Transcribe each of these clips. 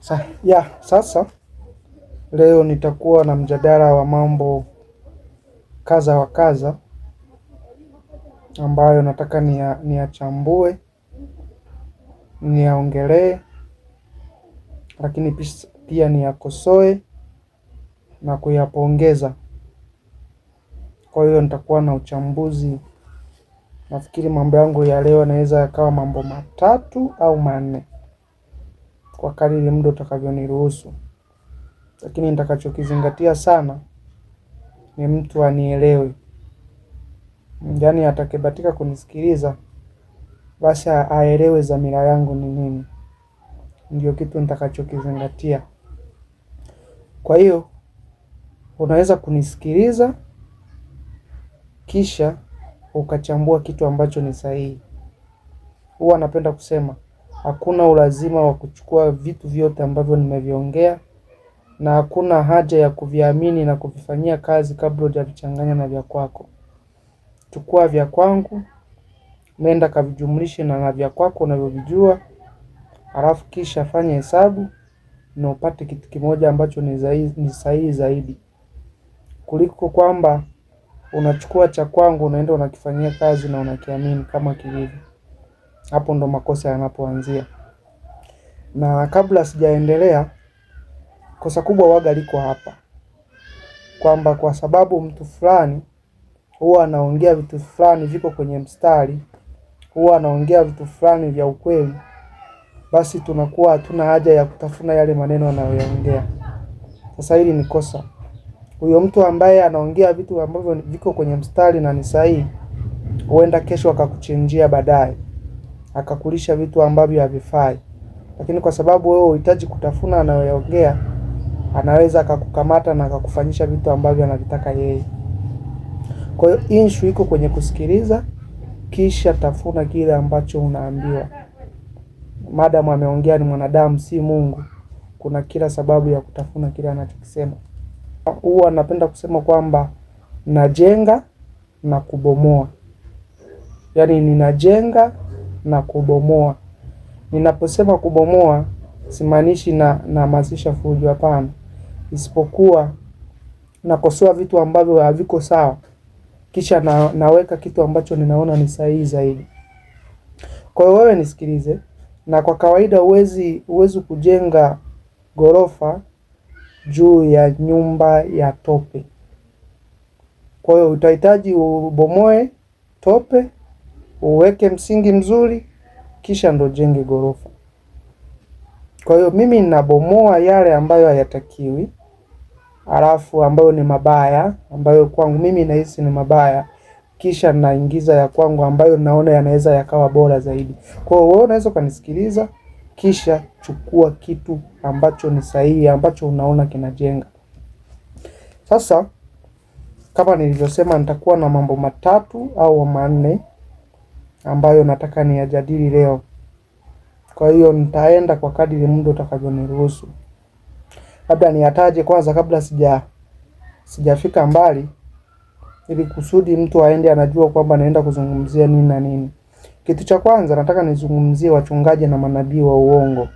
Sasa leo nitakuwa na mjadala wa mambo kadha wa kadha ambayo nataka niyachambue, niyaongelee, lakini pia niyakosoe na kuyapongeza. Kwa hiyo nitakuwa na uchambuzi. Nafikiri mambo yangu ya leo yanaweza yakawa mambo matatu au manne kwa kadiri muda utakavyoniruhusu, lakini nitakachokizingatia sana ni mtu anielewe. Yaani atakayebahatika kunisikiliza basi aelewe dhamira yangu ni nini. Ndio kitu nitakachokizingatia. Kwa hiyo unaweza kunisikiliza kisha ukachambua kitu ambacho ni sahihi. Huwa napenda kusema hakuna ulazima wa kuchukua vitu vyote ambavyo nimeviongea, na hakuna haja ya kuviamini na kuvifanyia kazi kabla hujavichanganya na vya kwako. Chukua vya kwangu, nenda kavijumlishe na vya kwako unavyovijua, halafu kisha fanya hesabu na upate kitu kimoja ambacho ni sahihi zaidi, kuliko kwamba unachukua cha kwangu unaenda unakifanyia kazi na unakiamini kama kilivyo. Hapo ndo makosa yanapoanzia. Na kabla sijaendelea, kosa kubwa huwaga liko hapa, kwamba kwa sababu mtu fulani huwa anaongea vitu fulani viko kwenye mstari, huwa anaongea vitu fulani vya ukweli, basi tunakuwa hatuna haja ya kutafuna yale maneno anayoyaongea. Sasa hili ni kosa. Huyo mtu ambaye anaongea vitu ambavyo viko kwenye mstari na ni sahihi, huenda kesho akakuchinjia baadaye, akakulisha vitu ambavyo havifai. Lakini kwa sababu wewe unahitaji kutafuna anayoyaongea, anaweza akakukamata na akakufanyisha vitu ambavyo anavitaka yeye. Kwa hiyo issue iko kwenye kusikiliza kisha tafuna kile ambacho unaambiwa. Madam ameongea ni mwanadamu, si Mungu, kuna kila sababu ya kutafuna kile anachokisema. Huwa napenda kusema kwamba najenga na kubomoa. Yaani ninajenga na kubomoa. Ninaposema kubomoa simaanishi nahamasisha fujo, hapana. Isipokuwa nakosoa vitu ambavyo haviko sawa, kisha naweka kitu ambacho ninaona ni sahihi zaidi. Kwa hiyo wewe nisikilize, na kwa kawaida huwezi kujenga ghorofa juu ya nyumba ya tope. Kwa hiyo utahitaji ubomoe tope, uweke msingi mzuri, kisha ndo jenge ghorofa. Kwa hiyo mimi ninabomoa yale ambayo hayatakiwi, halafu ambayo ni mabaya, ambayo kwangu mimi nahisi ni mabaya, kisha naingiza ya kwangu ambayo naona yanaweza yakawa bora zaidi. Kwa hiyo wewe unaweza kunisikiliza kisha chukua kitu ambacho ni sahihi, ambacho unaona kinajenga. Sasa kama nilivyosema, nitakuwa na mambo matatu au manne ambayo nataka niyajadili leo. Kwa hiyo nitaenda kwa kadiri muda utakavyoniruhusu. Labda niyataje kwanza kabla sijafika mbali, ili kusudi mtu aende anajua kwamba naenda kuzungumzia nini na nini. Kitu cha kwanza nataka nizungumzie wachungaji na manabii wa uongo.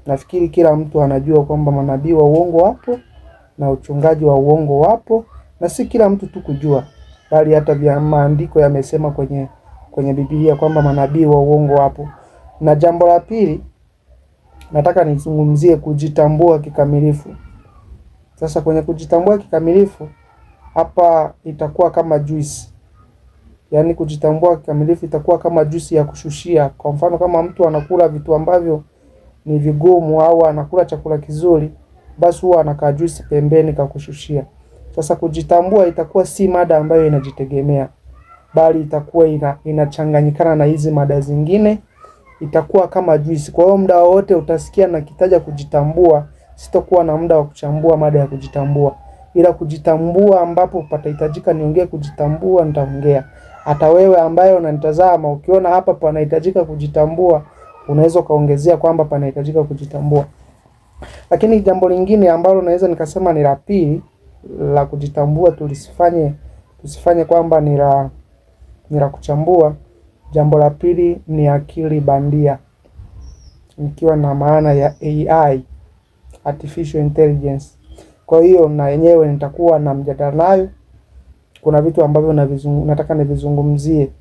Nafikiri kila mtu anajua kwamba manabii wa uongo wapo na uchungaji wa uongo wapo, na si kila mtu tu kujua, bali hata vya maandiko yamesema kwenye Biblia kwamba manabii wa uongo wapo. Na jambo la pili nataka nizungumzie kujitambua kikamilifu. Sasa kwenye kujitambua kikamilifu hapa itakuwa kama juice. Yaani kujitambua kikamilifu itakuwa kama juice ya kushushia. Kwa mfano kama mtu anakula vitu ambavyo ni vigumu au anakula chakula kizuri, basi huwa anakaa juice pembeni kakushushia. Sasa kujitambua itakuwa si mada ambayo inajitegemea, bali itakuwa inachanganyikana na hizi mada zingine, itakuwa kama juice. Kwa hiyo muda wote utasikia na kitaja kujitambua, sitakuwa na muda wa kuchambua mada ya kujitambua. Ila kujitambua ambapo patahitajika niongee kujitambua nitaongea. Hata wewe ambaye unanitazama ukiona hapa panahitajika kujitambua, unaweza kaongezea kwamba panahitajika kujitambua. Lakini jambo lingine ambalo naweza nikasema ni la pili la kujitambua, tusifanye kwamba ni la kuchambua. Jambo la pili ni akili bandia. nikiwa na maana ya AI, artificial intelligence. Kwa hiyo na yenyewe nitakuwa na mjadala nayo. Kuna vitu ambavyo nataka nivizungumzie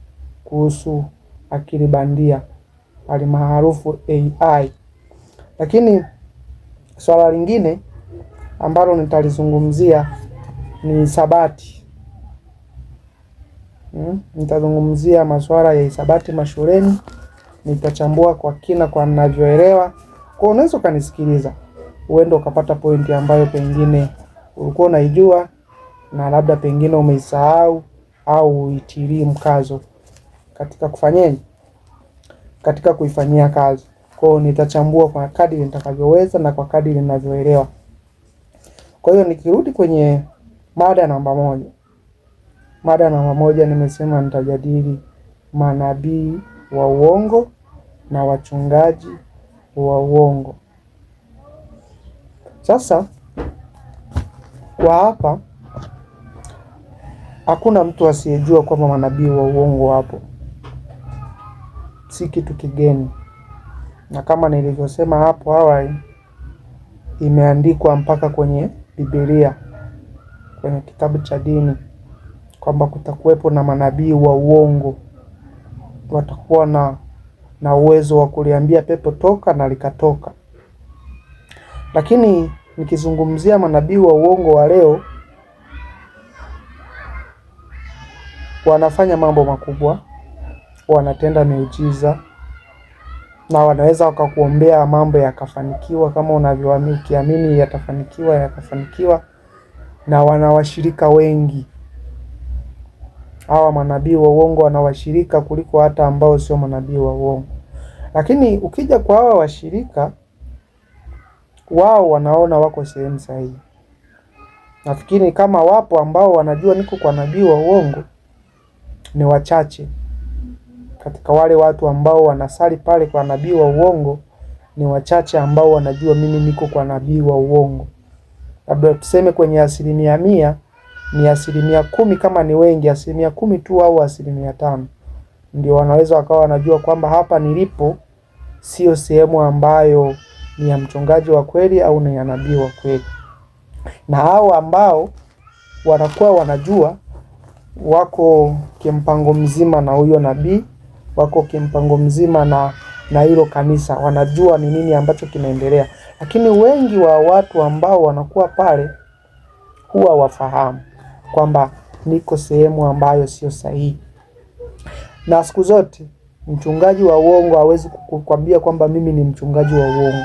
kuhusu akili bandia alimaarufu AI. Lakini swala lingine ambalo nitalizungumzia ni hisabati. Nitazungumzia masuala ya hisabati mashuleni, nitachambua kwa kina kwa ninavyoelewa. Kwa unaweza ukanisikiliza, uende ukapata pointi ambayo pengine ulikuwa unaijua na labda pengine umeisahau au uitilii mkazo katika kufanyaje, katika kuifanyia kazi. Kwa hiyo nitachambua kwa kadri nitakavyoweza na kwa kadri ninavyoelewa. Kwa hiyo nikirudi kwenye mada namba moja. Mada namba moja nimesema nitajadili manabii wa uongo na wachungaji wa uongo. Sasa kwa hapa hakuna mtu asiyejua kwamba manabii wa uongo wapo. Si kitu kigeni. Na kama nilivyosema hapo awali, imeandikwa mpaka kwenye Biblia, kwenye kitabu cha dini, kwamba kutakuwepo na manabii wa uongo. Watakuwa na uwezo wa kuliambia pepo toka na likatoka. Lakini nikizungumzia manabii wa uongo wa leo, wanafanya mambo makubwa, wanatenda miujiza, na wanaweza wakakuombea mambo yakafanikiwa kama unavyoamini, ukiamini yatafanikiwa, yakafanikiwa, na wana washirika wengi. Hawa manabii wa uongo wana washirika kuliko hata ambao sio manabii wa uongo. Lakini ukija kwa hawa washirika, wao wanaona wako sehemu sahihi. Nafikiri kama wapo ambao wanajua niko kwa nabii wa uongo, ni wachache. Katika wale watu ambao wanasali pale kwa nabii wa uongo, ni wachache ambao wanajua mimi niko kwa nabii wa uongo. Labda tuseme kwenye 100%, ni 10% kama ni wengi, 10% tu au 5%. Ndio wanaweza wakawa wanajua kwamba hapa nilipo sio sehemu ambayo ni ya mchungaji wa kweli au ni ya nabii wa kweli. Na hao ambao wanakuwa wanajua wako kimpango mzima na huyo nabii, wako kimpango mzima na hilo kanisa, wanajua ni nini ambacho kinaendelea. Lakini wengi wa watu ambao wanakuwa pale huwa wafahamu kwamba niko sehemu ambayo sio sahihi. Na siku zote mchungaji wa uongo hawezi kukwambia kwamba mimi ni mchungaji wa uongo,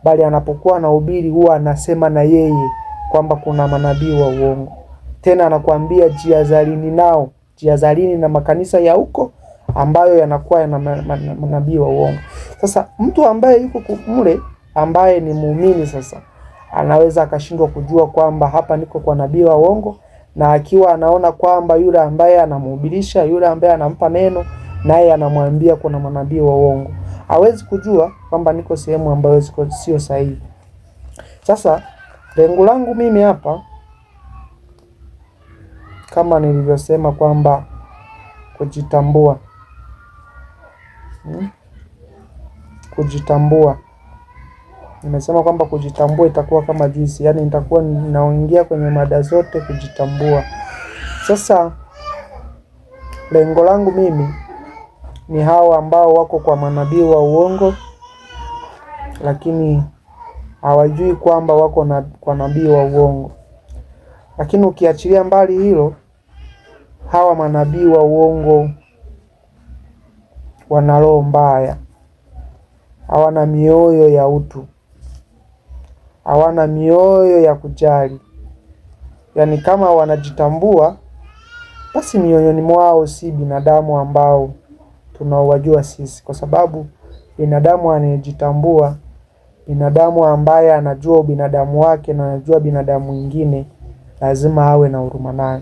bali anapokuwa anahubiri huwa anasema na yeye kwamba kuna manabii wa uongo. Tena anakuambia jihadharini nao, jihadharini na makanisa ya huko ambayo yanakuwa yana manabii wa uongo. Sasa mtu ambaye yuko mle, ambaye ni muumini, sasa anaweza akashindwa kujua kwamba hapa niko kwa nabii wa uongo, na akiwa anaona kwamba yule ambaye anamhubirisha, yule ambaye anampa neno, naye anamwambia kuna manabii wa uongo, hawezi kujua kwamba niko sehemu ambayo sio sahihi. Sasa lengo langu mimi hapa, kama nilivyosema, kwamba kujitambua. Kujitambua. Nimesema kwamba kujitambua itakuwa kama juisi, yani nitakuwa ninaongea kwenye mada zote kujitambua. Sasa lengo langu mimi ni hao ambao wako kwa manabii wa uongo, lakini hawajui kwamba wako kwa nabii wa uongo. Lakini ukiachilia mbali hilo, hawa manabii wa uongo wana roho mbaya, hawana mioyo ya utu, hawana mioyo ya kujali. Yani kama wanajitambua, basi mioyoni mwao si binadamu ambao tunaowajua sisi. Kwa sababu binadamu anayejitambua, binadamu ambaye anajua binadamu wake na anajua binadamu mwingine, lazima awe na huruma naye.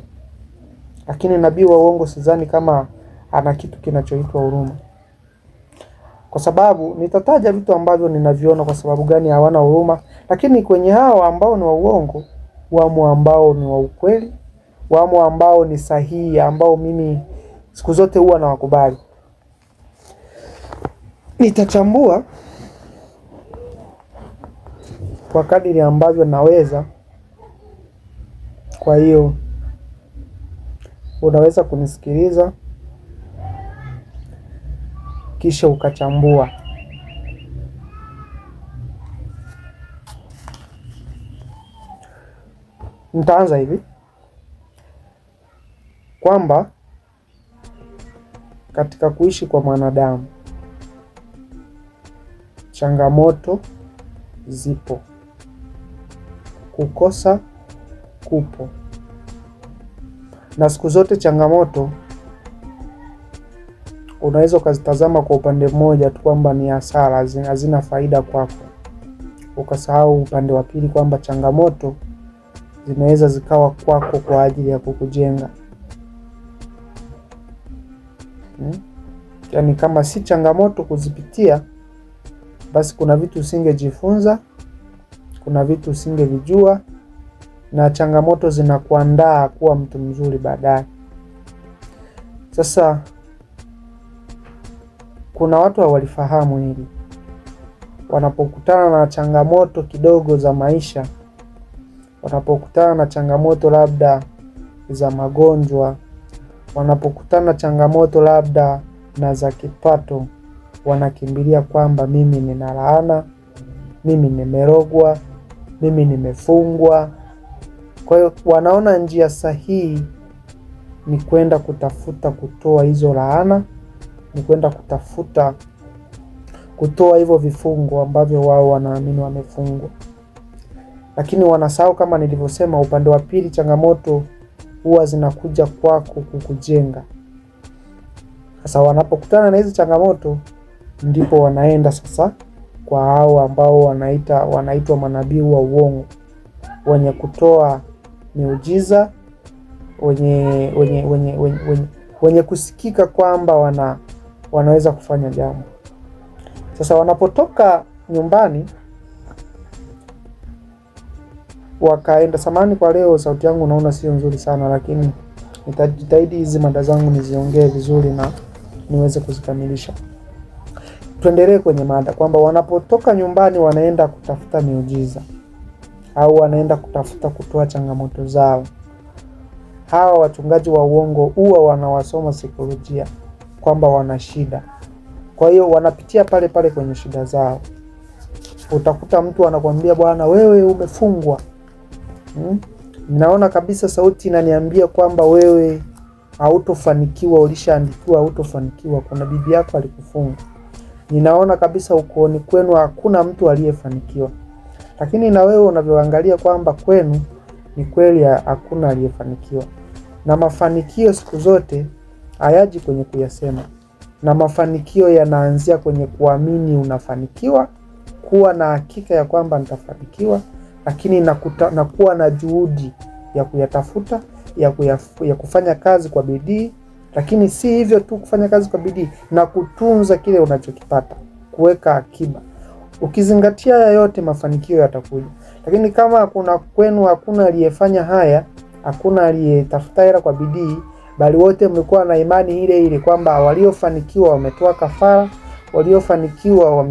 Lakini nabii wa uongo sidhani kama ana kitu kinachoitwa huruma. Kwa sababu nitataja vitu ambavyo ninaviona kwa sababu gani hawana huruma. Lakini kwenye hao ambao ni wa uongo, wamo ambao ni wa ukweli, wamo ambao ni sahihi, ambao mimi siku zote huwa nawakubali. Nitachambua kwa kadiri ambavyo naweza. Kwa hiyo unaweza kunisikiliza kisha ukachambua. Nitaanza hivi kwamba katika kuishi kwa mwanadamu changamoto zipo, kukosa kupo, na siku zote changamoto unaweza ukazitazama kwa upande mmoja tu kwamba ni hasara, hazina faida kwako, ukasahau upande wa pili kwamba changamoto zinaweza zikawa kwako kwa ajili ya kukujenga. Yaani kama si changamoto kuzipitia, basi kuna vitu usingejifunza, kuna vitu usingevijua, na changamoto zinakuandaa kuwa mtu mzuri baadaye. Sasa kuna watu hawalifahamu hili. Wanapokutana na changamoto kidogo za maisha, wanapokutana na changamoto labda za magonjwa, wanapokutana na changamoto labda na za kipato, wanakimbilia kwamba mimi nina laana, mimi nimerogwa, mimi nimefungwa. Kwa hiyo wanaona njia sahihi ni kwenda kutafuta kutoa hizo laana, ni kwenda kutafuta kutoa hivyo vifungo ambavyo wao wanaamini wamefungwa. Lakini wanasahau kama nilivyosema, upande wa pili changamoto huwa zinakuja kwako kukujenga. Sasa wanapokutana na hizi changamoto ndipo wanaenda sasa kwa hao ambao wanaitwa manabii wa uongo, wenye kutoa miujiza, wenye kusikika kwamba wanaweza kufanya jambo. Sasa wanapotoka nyumbani wakaenda, samani kwa leo sauti yangu naona sio nzuri sana, lakini nitajitahidi hizi mada zangu niziongee vizuri na niweze kuzikamilisha. Tuendelee kwenye mada kwamba wanapotoka nyumbani wanaenda kutafuta miujiza au wanaenda kutafuta kutoa changamoto zao. Hawa wachungaji wa uongo huwa wanawasoma saikolojia kwamba wana shida. Kwa hiyo wanapitia pale pale kwenye shida zao. Utakuta mtu anakuambia, bwana wewe umefungwa. Ninaona kabisa sauti inaniambia kwamba wewe hautofanikiwa, ulishaandikiwa hautofanikiwa, kuna bibi yako alikufunga. Ninaona kabisa ukooni kwenu hakuna mtu aliyefanikiwa. Lakini na wewe unavyoangalia kwamba kwenu ni kweli hakuna aliyefanikiwa. Na mafanikio siku zote hayaji kwenye kuyasema. Na mafanikio yanaanzia kwenye kuamini unafanikiwa, kuwa na hakika ya kwamba nitafanikiwa, lakini na kuwa na juhudi ya kuyatafuta, ya kufanya kazi kwa bidii. Lakini si hivyo tu kufanya kazi kwa bidii, na kutunza kile unachokipata, kuweka akiba. Ukizingatia haya yote mafanikio yatakuja. Lakini kama kwenu hakuna aliyefanya haya, hakuna aliyetafuta hela kwa bidii, bali wote mlikuwa na imani ile ile kwamba waliofanikiwa wametoa kafara, waliofanikiwa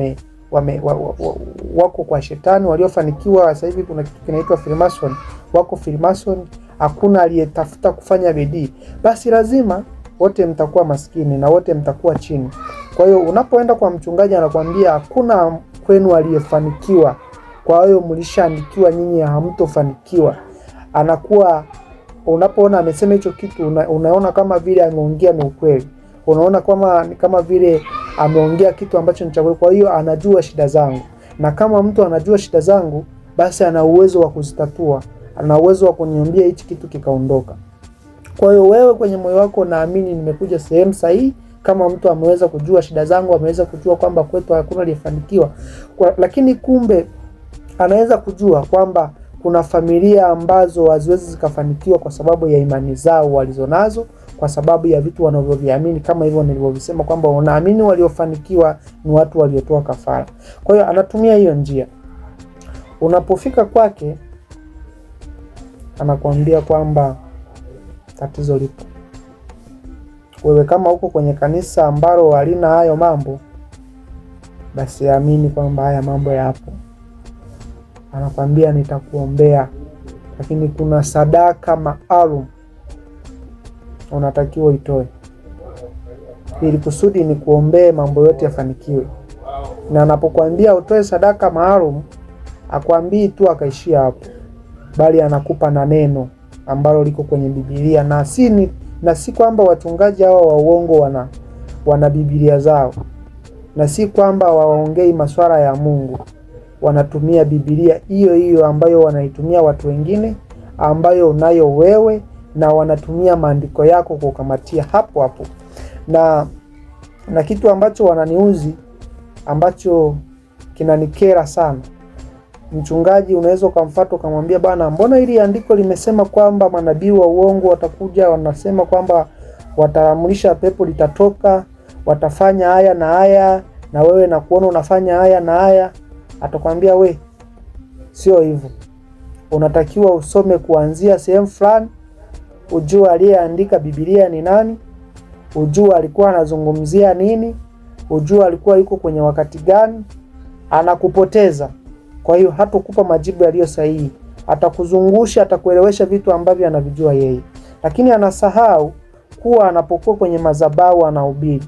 wako kwa shetani, waliofanikiwa sasa hivi kuna kitu kinaitwa Freemason, wako Freemason, hakuna aliyetafuta kufanya bidii, basi lazima wote mtakuwa maskini na wote mtakuwa chini. Kwa hiyo unapoenda kwa mchungaji anakuambia hakuna kwenu aliyefanikiwa, kwa hiyo mlishaandikiwa nyinyi hamtofanikiwa, anakuwa unapoona amesema hicho kitu unaona kama vile ameongea ni ukweli. Unaona kama vile ameongea kitu ambacho ni cha kweli. Kwa hiyo anajua shida zangu. Na kama mtu anajua shida zangu, basi ana uwezo wa kuzitatua. Ana uwezo wa kuniambia hichi kitu kikaondoka. Kwa hiyo wewe kwenye moyo wako naamini nimekuja sehemu sahihi. Kama mtu ameweza kujua shida zangu, ameweza kujua kwamba kwetu hakuna aliyefanikiwa. Lakini kumbe anaweza kujua kwamba kuna familia ambazo haziwezi zikafanikiwa kwa sababu ya imani zao walizonazo, kwa sababu ya vitu wanavyoviamini, kama hivyo nilivyovisema kwamba wanaamini waliofanikiwa ni watu waliotoa kafara. Kwa hiyo anatumia hiyo njia. Unapofika kwake anakuambia kwamba tatizo lipo. Wewe kama uko kwenye kanisa ambalo halina hayo mambo, basi amini kwamba haya mambo yapo. anakwambia nitakuombea, lakini kuna sadaka maalum unatakiwa itoe ili kusudi ni kuombee mambo yote yafanikiwe. Na anapokuambia utoe sadaka maalum, akwambii tu akaishia hapo, bali anakupa na neno ambalo liko kwenye Biblia. Na si kwamba wachungaji hawa wa uongo wana Biblia zao, na si kwamba waongei masuala ya Mungu. Wanatumia Biblia hiyo hiyo ambayo wanaitumia watu wengine, ambayo unayo wewe, na wanatumia maandiko yako kukamatia hapo hapo. Na kitu ambacho wananiuzi, ambacho kinanikera sana, mchungaji unaweza kumfuata ukamwambia, bana, mbona hili andiko limesema kwamba manabii wa uongo watakuja, wanasema kwamba wataamurisha pepo litatoka, watafanya haya na haya, na wewe na kuona unafanya haya na haya. Atakwambia, we, sio hivyo. Unatakiwa usome kuanzia sehemu fulani, ujue aliyeandika Biblia ni nani, ujue alikuwa anazungumzia nini, ujue alikuwa yuko kwenye wakati gani. Anakupoteza. Kwa hiyo hatakupa majibu yaliyo sahihi. Atakuzungusha, atakuelewesha vitu ambavyo anavijua yeye. Lakini anasahau kuwa anapokuwa kwenye madhabahu anahubiri,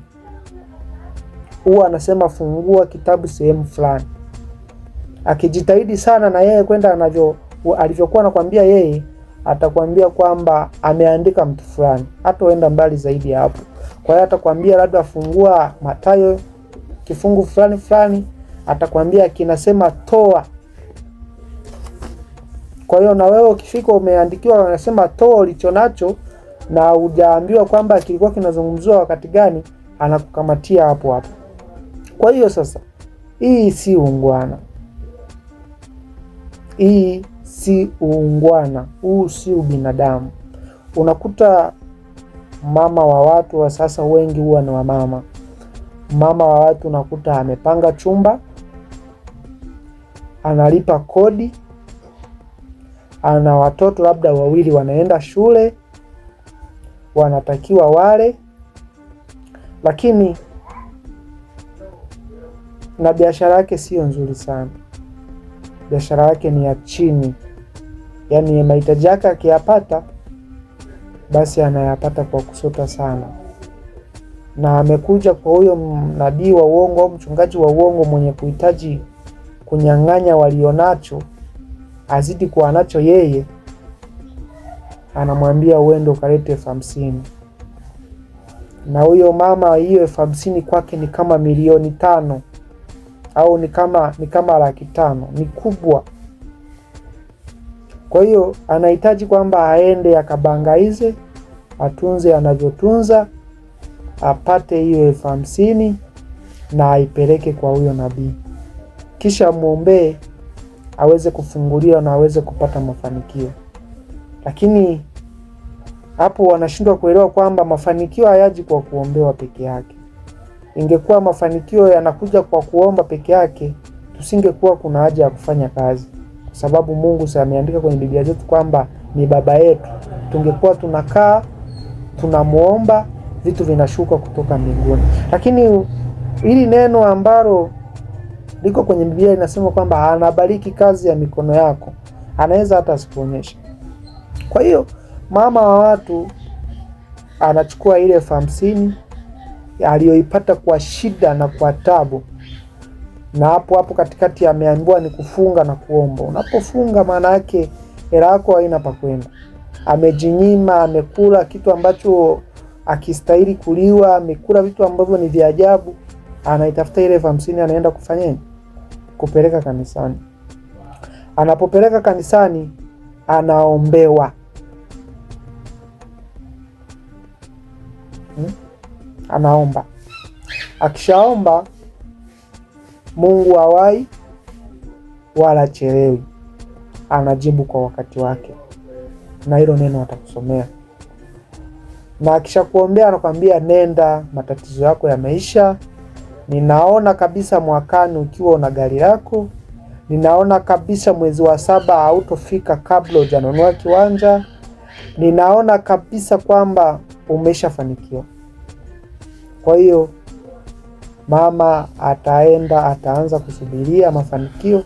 huwa anasema fungua kitabu sehemu fulani. Akijitahidi sana na yeye kwenda alivyokuwa anakuambia yeye, atakwambia kwamba ameandika mtu fulani. Hataenda mbali zaidi hapo. Kwa hiyo atakwambia labda fungua Mathayo kifungu fulani fulani, atakwambia kinasema toa. Kwa hiyo na wewe ukifika umeandikiwa wanasema toa ulicho nacho, na hujaambiwa kwamba kilikuwa kinazungumziwa wakati gani, anakukamatia hapo hapo. Kwa hiyo sasa, hii si ungwana. Hii si ungwana. Huu si ubinadamu. Unakuta mama wa watu wa sasa, wengi huwa ni wamama. Mama wa watu unakuta amepanga chumba, analipa kodi, ana watoto labda wawili wanaenda shule, wanatakiwa wale, lakini na biashara yake sio nzuri sana. Biashara yake ni ya chini. Yaani mahitaji yake akiyapata, basi anayapata kwa kusota sana. Na amekuja kwa huyo nabii wa uongo au mchungaji wa uongo mwenye kuhitaji kunyang'anya walionacho, azidi kuwa nacho yeye, anamwambia uende ukalete 50,000. Na huyo mama, hiyo 50,000 kwake ni kama milioni 5 au ni kama 500,000. Ni kubwa. Kwa hiyo anahitaji kwamba aende akabangaize, atunze anavyotunza, apate hiyo 50,000 na aipeleke kwa huyo nabii, kisha muombee aweze kufunguliwa na aweze kupata mafanikio. Lakini hapo wanashindwa kuelewa kwamba mafanikio hayaji kwa kuombewa peke yake. Ingekuwa mafanikio yanakuja kwa kuomba peke yake, tusingekuwa kuna haja ya kufanya kazi, kwa sababu Mungu ameandika kwenye Biblia zetu kwamba ni baba yetu. Tungekuwa tunakaa tunamuomba, vitu vinashuka kutoka mbinguni. Lakini hili neno ambalo liko kwenye Biblia linasema kwamba anabariki kazi ya mikono yako, anaweza hata asikuonyeshe. Kwa hiyo mama wa watu anachukua ile 50,000 aliyoipata kwa shida na kwa tabu, na hapo katikati ameambiwa ni kufunga na kuomba. Unapofunga maana yake hela yako haina pa kwenda. Amejinyima, amekula kitu ambacho akistahili kuliwa, amekula vitu ambavyo ni vya ajabu, anaitafuta ile 50,000 anaenda kufanya kupeleka kanisani. Anapopeleka kanisani anaombewa. Anaomba. Akishaomba, Mungu hawai wala chelewi, anajibu kwa wakati wake, na hilo neno atakusomea. Na akishakuombea anakuambia nenda, matatizo yako yameisha. Ninaona kabisa mwakani ukiwa una gari lako. Ninaona kabisa mwezi wa 7 hautofika kabla hujanunua kiwanja. Ninaona kabisa kwamba umeshafanikiwa. Kwa hiyo mama ataanza kusubiria mafanikio,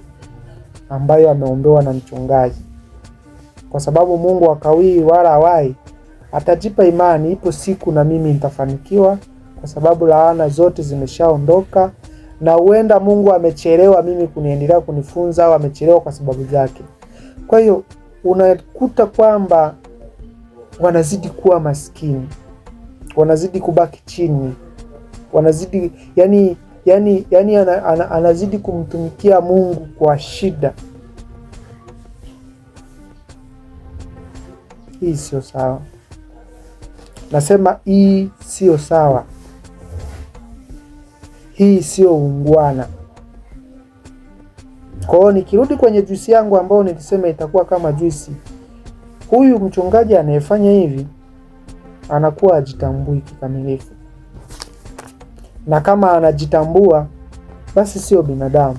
ambayo ameombewa na mchungaji, kwa sababu Mungu hakawii wala hawai. Atajipa imani, ipo siku na mimi nitafanikiwa, kwa sababu laana zote zimeshaondoka. Na huenda Mungu amechelewa mimi kuniendelea kunifunza, au amechelewa kwa sababu zake. Kwa hiyo unakuta kwamba wanazidi kuwa maskini, wanazidi kubaki chini, wanazidi anazidi kumtumikia Mungu kwa shida. Hii sio sawa. Nasema hii sio sawa. Hii sio ungwana. Kwa hiyo nikirudi kwenye juisi yangu ambayo nilisema itakuwa kama juisi, huyu mchungaji anayefanya hivi anakuwa hajitambui kikamilifu. Na kama anajitambua, basi sio binadamu.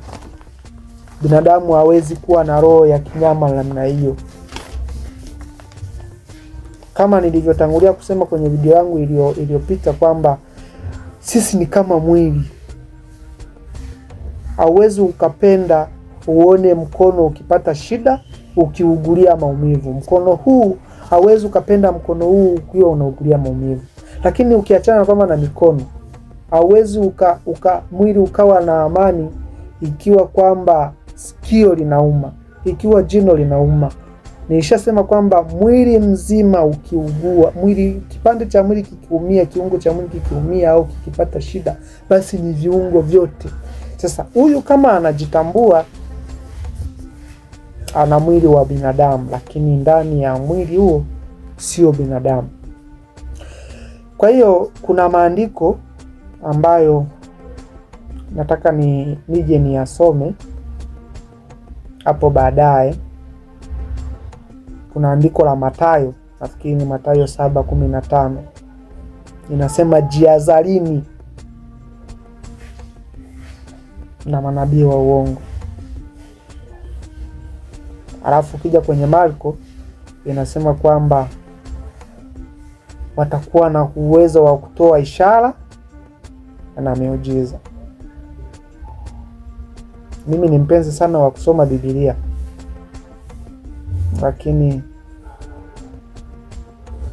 Binadamu hawezi kuwa na roho ya kinyama namna hiyo. Kama nilivyotangulia kusema kwenye video yangu iliyopita kwamba sisi ni kama mwili. Hauwezi ukapenda uone mkono ukipata shida, ukiugulia maumivu. Mkono huu hauwezi ukapenda mkono huu ukiwa unaugulia maumivu. Lakini ukiachana kwamba na mikono, hauwezi mwili ukawa na amani ikiwa kwamba sikio linauma, ikiwa jino linauma. Nilishasema kwamba mwili mzima ukiugua, kipande cha mwili kikiumia, kiungo cha mwili kikiumia au kikipata shida, basi ni viungo vyote. Sasa huyu kama anajitambua, ana mwili wa binadamu, lakini ndani ya mwili huo sio binadamu. Kwa hiyo kuna maandiko ambayo nataka nije niyasome hapo baadaye. Kuna andiko la Mathayo, nafikiri ni Mathayo 7:15. Inasema jihadharini na manabii wa uongo. Alafu kija kwenye Marko inasema kwamba watakuwa na uwezo wa kutoa ishara na miujiza. Mimi ni mpenzi sana wa kusoma Biblia, lakini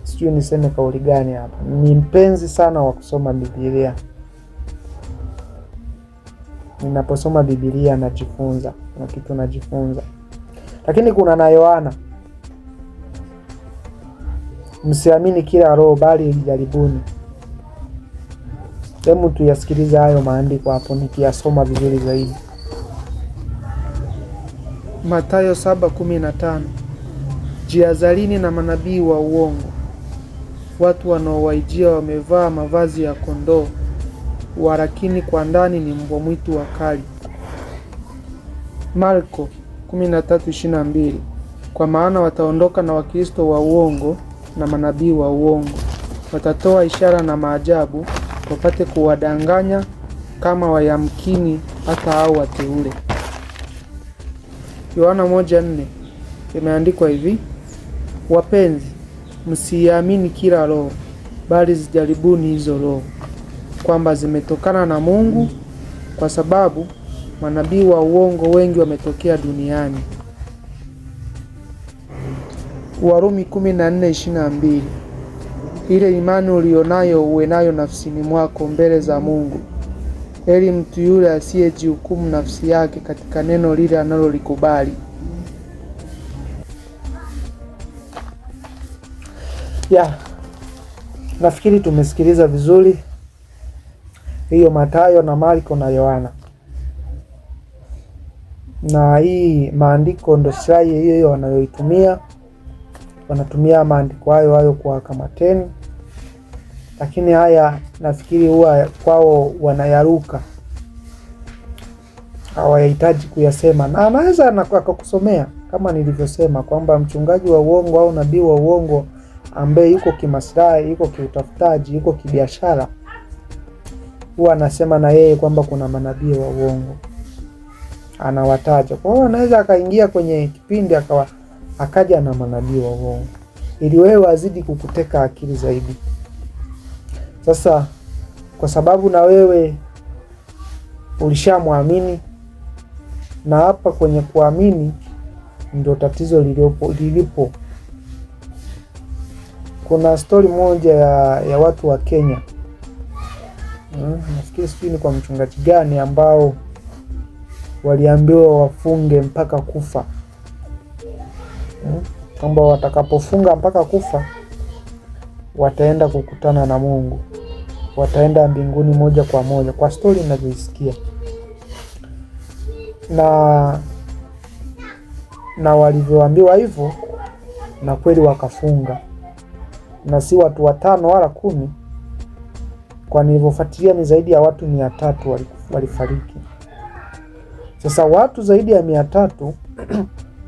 sijui niseme kauli gani hapa. Ni mpenzi sana wa kusoma Biblia. Ninaposoma Biblia najifunza, na kitu najifunza. Lakini kuna na Yohana, msiamini kila roho bali jaribuni. Hebu tuyasikilize hayo maandiko hapo nikiyasoma vizuri zaidi. Mathayo 7:15. Jihadharini na manabii wa uongo, watu wanaowaijia wamevaa mavazi ya kondoo, walakini kwa ndani ni mbwa mwitu wakali. Marko 13:22. Kwa maana wataondoka na wakristo wa uongo na manabii wa uongo, watatoa ishara na maajabu, wapate kuwadanganya kama wayamkini hata hao wateule. Yohana 1:4 imeandikwa hivi: wapenzi, msiamini kila roho, bali zijaribuni hizo roho kwamba zimetokana na Mungu, kwa sababu manabii wa uongo wengi wametokea duniani. Warumi 14:22. Ile imani ulionayo uwe nayo nafsini mwako mbele za Mungu. Heri mtu yule asiyejihukumu nafsi yake katika neno lile analolikubali. Nafikiri tumesikiliza vizuri hiyo Mathayo na Marko na Yohana. Na hii maandiko ndo sai hiyo wanayoitumia. Wanatumia maandiko hayo kuwakamateni. Lakini haya nafikiri huwa kwao wanayaruka, hawahitaji kuyasema. Na anaweza akakusomea kama nilivyosema kwamba mchungaji wa uongo au nabii wa uongo ambaye yuko kimaslahi, yuko kiutafutaji, yuko kibiashara, huwa anasema na yeye kwamba kuna manabii wa uongo, anawataja. Kwa hiyo anaweza akaingia kwenye kipindi akaja na manabii wa uongo ili wewe azidi kukuteka akili zaidi. Sasa kwa sababu na wewe ulishamwamini Na hapa kwenye kuamini ndio tatizo lilipo. Kuna story moja ya watu wa Kenya. Nafikiri sijui ni kwa mchungaji gani ambao waliambiwa wafunge mpaka kufa. Kwamba watakapofunga mpaka kufa wataenda kukutana na Mungu. Wataenda mbinguni moja kwa moja, kwa story ninazoisikia. Na walivyoambiwa hivyo, na kweli wakafunga. Na si watu 5 wala 10. Kwa nilivyofuatilia ni zaidi ya watu 300 walifariki. Sasa watu zaidi ya 300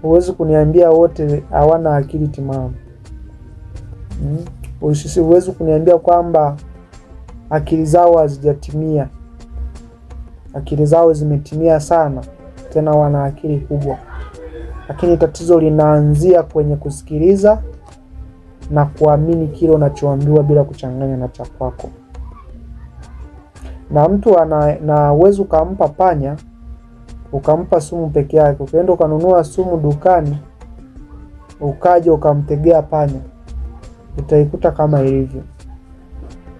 huwezi kuniambia wote hawana akili timamu. Huwezi kuniambia kwamba akili zao hazijatimia. Akili zao zimetimia sana, tena wana akili kubwa. Lakini tatizo linaanzia kwenye kusikiliza na kuamini kile unachoambiwa bila kuchanganya na cha kwako. Na mtu na uwezo ukampa panya, ukampa sumu peke yake. Ukaenda ukanunua sumu dukani, ukaja ukamtegea panya, utaikuta kama ilivyo.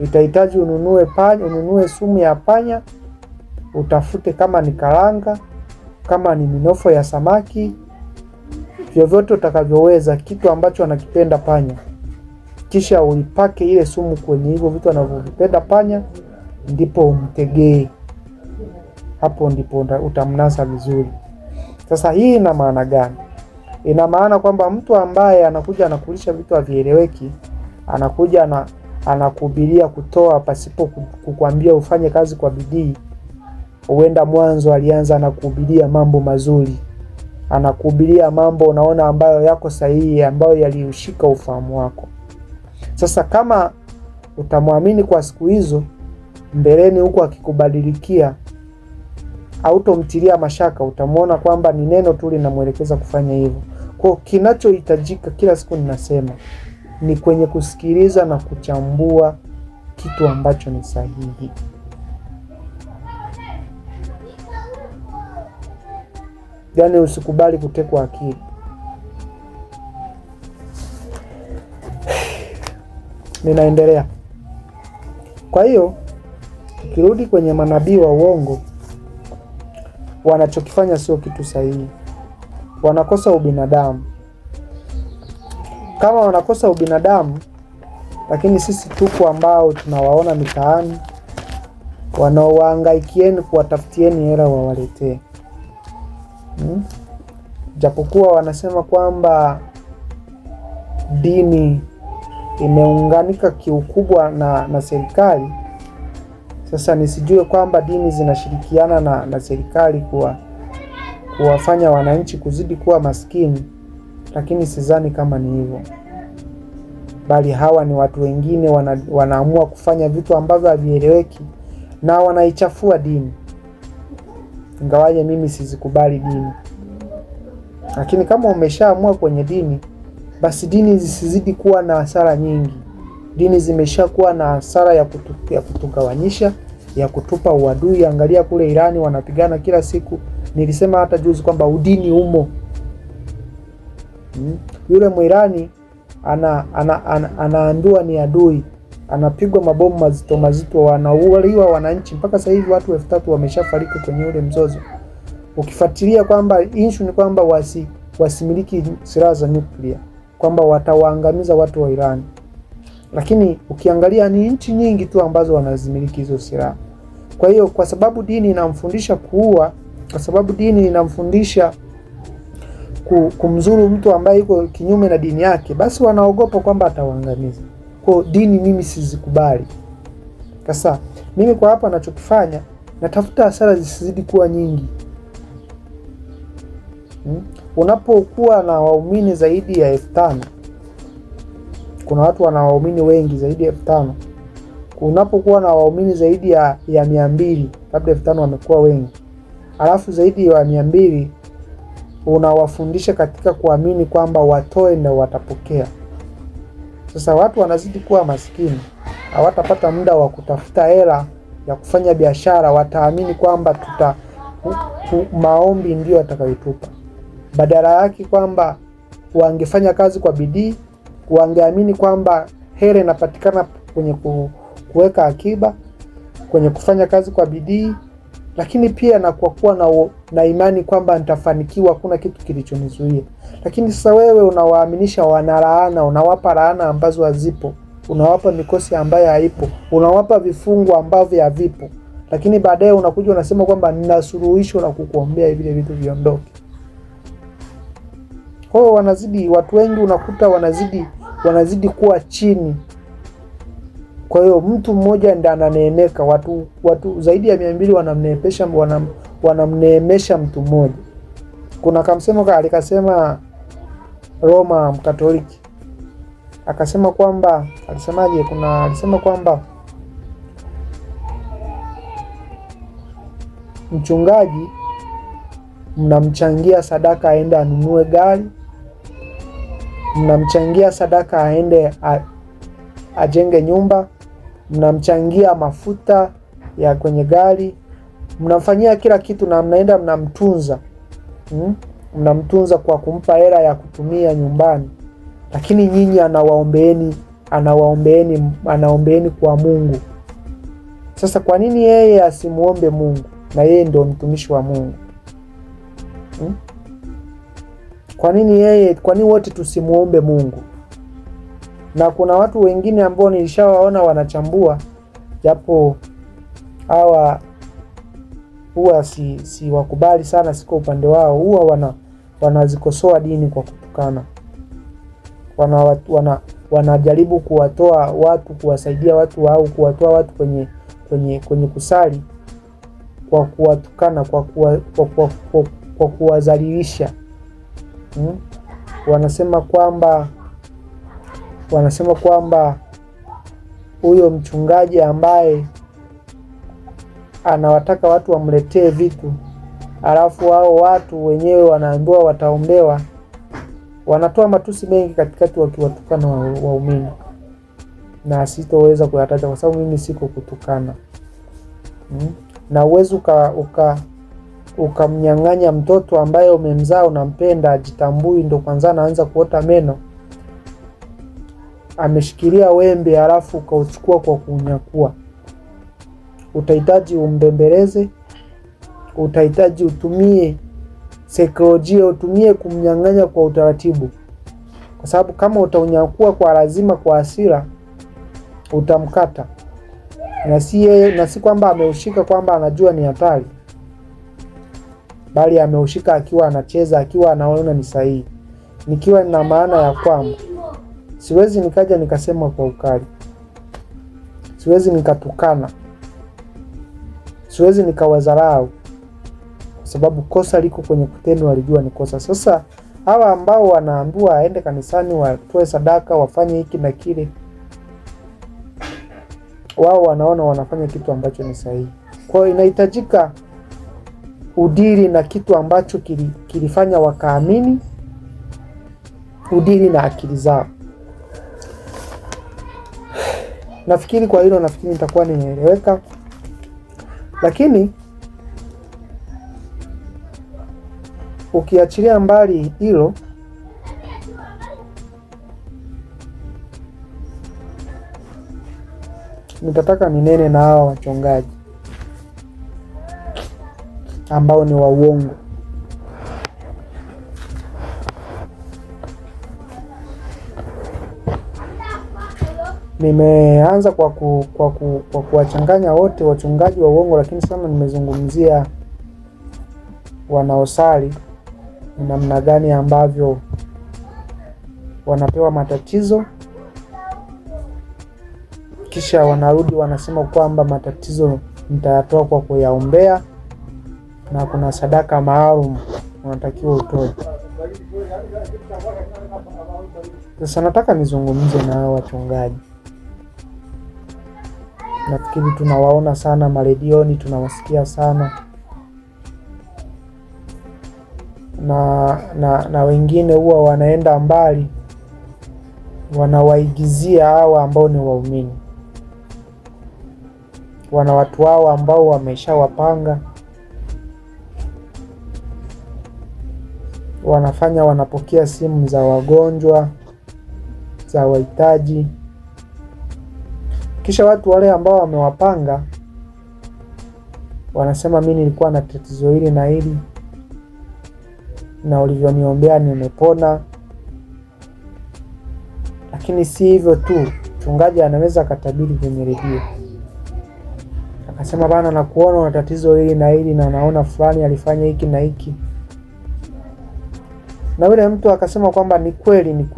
Itahitaji ununue sumu ya panya, utafute kama ni karanga, kama ni minofo ya samaki, vyovyote utakavyoweza, kitu ambacho anakipenda panya. Kisha uipake ile sumu kwenye hivyo vitu anavyovipenda panya, ndipo umtegee. Hapo ndipo utamnasa vizuri. Sasa hii ina maana gani? Ina maana kwamba mtu ambaye anakuja anakulisha vitu havieleweki, anakuja anakuhubiria kutoa pasipo kukwambia ufanye kazi kwa bidii. Huenda mwanzo alianza anakuhubiria mambo mazuri, anakuhubiria mambo unaona ambayo yako sahihi, ambayo yaliushika ufahamu wako. Sasa kama utamwamini kwa siku hizo, mbeleni huko akikubadilikia, hautomtilia mashaka, utamuona kwamba ni neno tu linamuelekeza kufanya hivyo. Kwa kinachohitajika, kila siku ninasema, ni kwenye kusikiliza na kuchambua kitu ambacho ni sahihi. Yaani usikubali kutekwa akili. Ninaendelea. Kwa hiyo tukirudi kwenye manabii wa uongo, wanachokifanya sio kitu sahihi. Wanakosa ubinadamu. Kama wanakosa ubinadamu, lakini sisi tuko ambao tunawaona mitaani, wanaowahangaikieni kuwatafutieni hela wawaletee. Japokuwa wanasema kwamba dini imeunganika kiukubwa na serikali. Sasa nisijue kwamba dini zinashirikiana na serikali kuwafanya wananchi kuzidi kuwa maskini, lakini sidhani kama ni hivyo. Bali hawa ni watu wengine wanaamua kufanya vitu ambavyo havieleweki na wanaichafua dini. Ingawaje mimi sizikubali dini. Lakini kama umeshaamua kwenye dini, basi dini zisizidi kuwa na hasara nyingi. Dini zimeshakuwa na hasara ya kutugawanyisha, ya kutupa uadui. Angalia kule Irani wanapigana kila siku. Nilisema hata juzi kwamba udini umo. Yule Mwirani anaambiwa ni adui, anapigwa mabomu mazito, wanauliwa wananchi. Mpaka sasa hivi watu 3000 wameshafariki kwenye ule mzozo. Ukifuatilia kwamba issue ni kwamba wasimiliki silaha za nuclear, kwamba watawaangamiza watu wa Irani. Lakini ukiangalia ni nchi nyingi tu ambazo wanazimiliki hizo silaha. Kwa hiyo kwa sababu dini inamfundisha kuua, kwa sababu dini inamfundisha kumzuru mtu ambaye yuko kinyume na dini yake, basi wanaogopa kwamba atawaangamiza. Kwa dini mimi sizikubali. Sasa mimi kwa hapa ninachokifanya, natafuta hasara zisizidi kuwa nyingi. Unapokuwa na waumini zaidi ya 5000, kuna watu wana waumini wengi zaidi ya 5000. Unapokuwa na waumini zaidi ya 200, labda 5000 wamekuwa wengi, alafu zaidi ya 200 unawafundisha katika kuamini kwamba watoe ndio watapokea. Sasa watu wanazidi kuwa maskini, hawatapata muda wa kutafuta hela ya kufanya biashara. Wataamini kwamba maombi ndio atakayotupa. Badala yake kwamba wangefanya kazi kwa bidii, wangeamini kwamba heri inapatikana kwenye kuweka akiba, kwenye kufanya kazi kwa bidii, lakini pia na kwa kuwa na imani kwamba nitafanikiwa, kuna kitu kilichonizuia. Lakini sasa wewe unawaaminisha wanalaana, unawapa laana ambazo hazipo, unawapa mikosi ambayo haipo, unawapa vifungu ambavyo havipo, lakini baadaye unakuja unasema kwamba nina suluhisho la kukuombea vile vitu viondoke. Kwa hiyo watu wengi unakuta wanazidi kuwa chini. Kwa hiyo mtu mmoja ndiye ananeemeka, watu zaidi ya 200 wanamneemesha mtu mmoja. Kuna kamsemo alikasema Roma Mkatoliki, akasema kwamba alisema kwamba mchungaji mnamchangia sadaka aende anunue gari, mnamchangia sadaka aende ajenge nyumba, mnamchangia mafuta ya kwenye gari, mnamfanyia kila kitu na mnaenda mnamtunza. Mnamtunza kwa kumpa hela ya kutumia nyumbani. Lakini nyinyi anawaombeeni kwa Mungu. Sasa kwa nini yeye asimuombe Mungu na yeye ndio mtumishi wa Mungu? Kwa nini wote tusimuombe Mungu? Na kuna watu wengine ambao nilishawaona wanachambua, japo hawa huwa si wakubali sana, siko upande wao, huwa wanazikosoa dini kwa kutukana. Wanajaribu kuwatoa watu, kuwasaidia watu au kuwatoa watu kwenye kusali kwa kuwatukana, kwa kuwadhalilisha. Wanasema kwamba huyo mchungaji ambaye anawataka watu wamletee vitu, alafu hao watu wenyewe wanaambiwa wataombewa, wanatoa matusi mengi katikati wakiwatukana waumini, na sitoweza kuyataja kwa sababu mimi siko kutukana. Na uwezo ukamnyang'anya mtoto ambaye umemzaa, unampenda, ajitambui, ndo kwanza anaanza kuota meno, ameshikilia wembe, alafu ukauchukua kwa kunyakua. Utahitaji umbembeleze, utahitaji utumie saikolojia, utumie kumnyang'anya kwa utaratibu, kwa sababu kama utaunyakua kwa lazima, kwa hasira, utamkata. Na si kwamba ameushika kwamba anajua ni hatari, bali ameushika akiwa anacheza, akiwa anaona ni sahihi. Nikiwa na maana ya kwamba siwezi nikaja nikasema kwa ukali, siwezi nikatukana, siwezi nikawadharau, kwa sababu kosa liko kwenye kutendo, walijua ni kosa. Sasa hawa ambao wanaambiwa aende kanisani, watoe sadaka, wafanye hiki na kile, wao wanaona wanafanya kitu ambacho ni sahihi. Kwa hiyo inahitajika udili na kitu ambacho kilifanya wakaamini, udili na akili zao. Nafikiri kwa hilo nitakuwa nimeeleweka. Lakini ukiachilia mbali hilo, nitataka ninene na hawa wachungaji ambao ni wa uongo. Nimeanza kwa kuwachanganya wote wachungaji wa uongo, lakini sana nimezungumzia wanaosali, ni namna gani ambavyo wanapewa matatizo, kisha wanarudi wanasema kwamba matatizo nitayatoa kwa kuyaombea, na kuna sadaka maalum unatakiwa utoe. Sasa nataka nizungumze na hao wachungaji. Nafikiri tunawaona sana maredioni, tunawasikia sana, na wengine huwa wanaenda mbali, wanawaigizia hawa ambao ni waumini. Wana watu wao ambao wameshawapanga, wanapokea simu za wagonjwa, za wahitaji. Kisha watu wale ambao wamewapanga wanasema mimi nilikuwa na tatizo hili na hili, na ulivyoniombea nimepona. Lakini si hivyo tu, mchungaji anaweza akatabiri kwenye redio akasema, bana, nakuona una tatizo hili na hili, na naona fulani alifanya hiki na hiki, na yule mtu akasema kwamba ni kweli.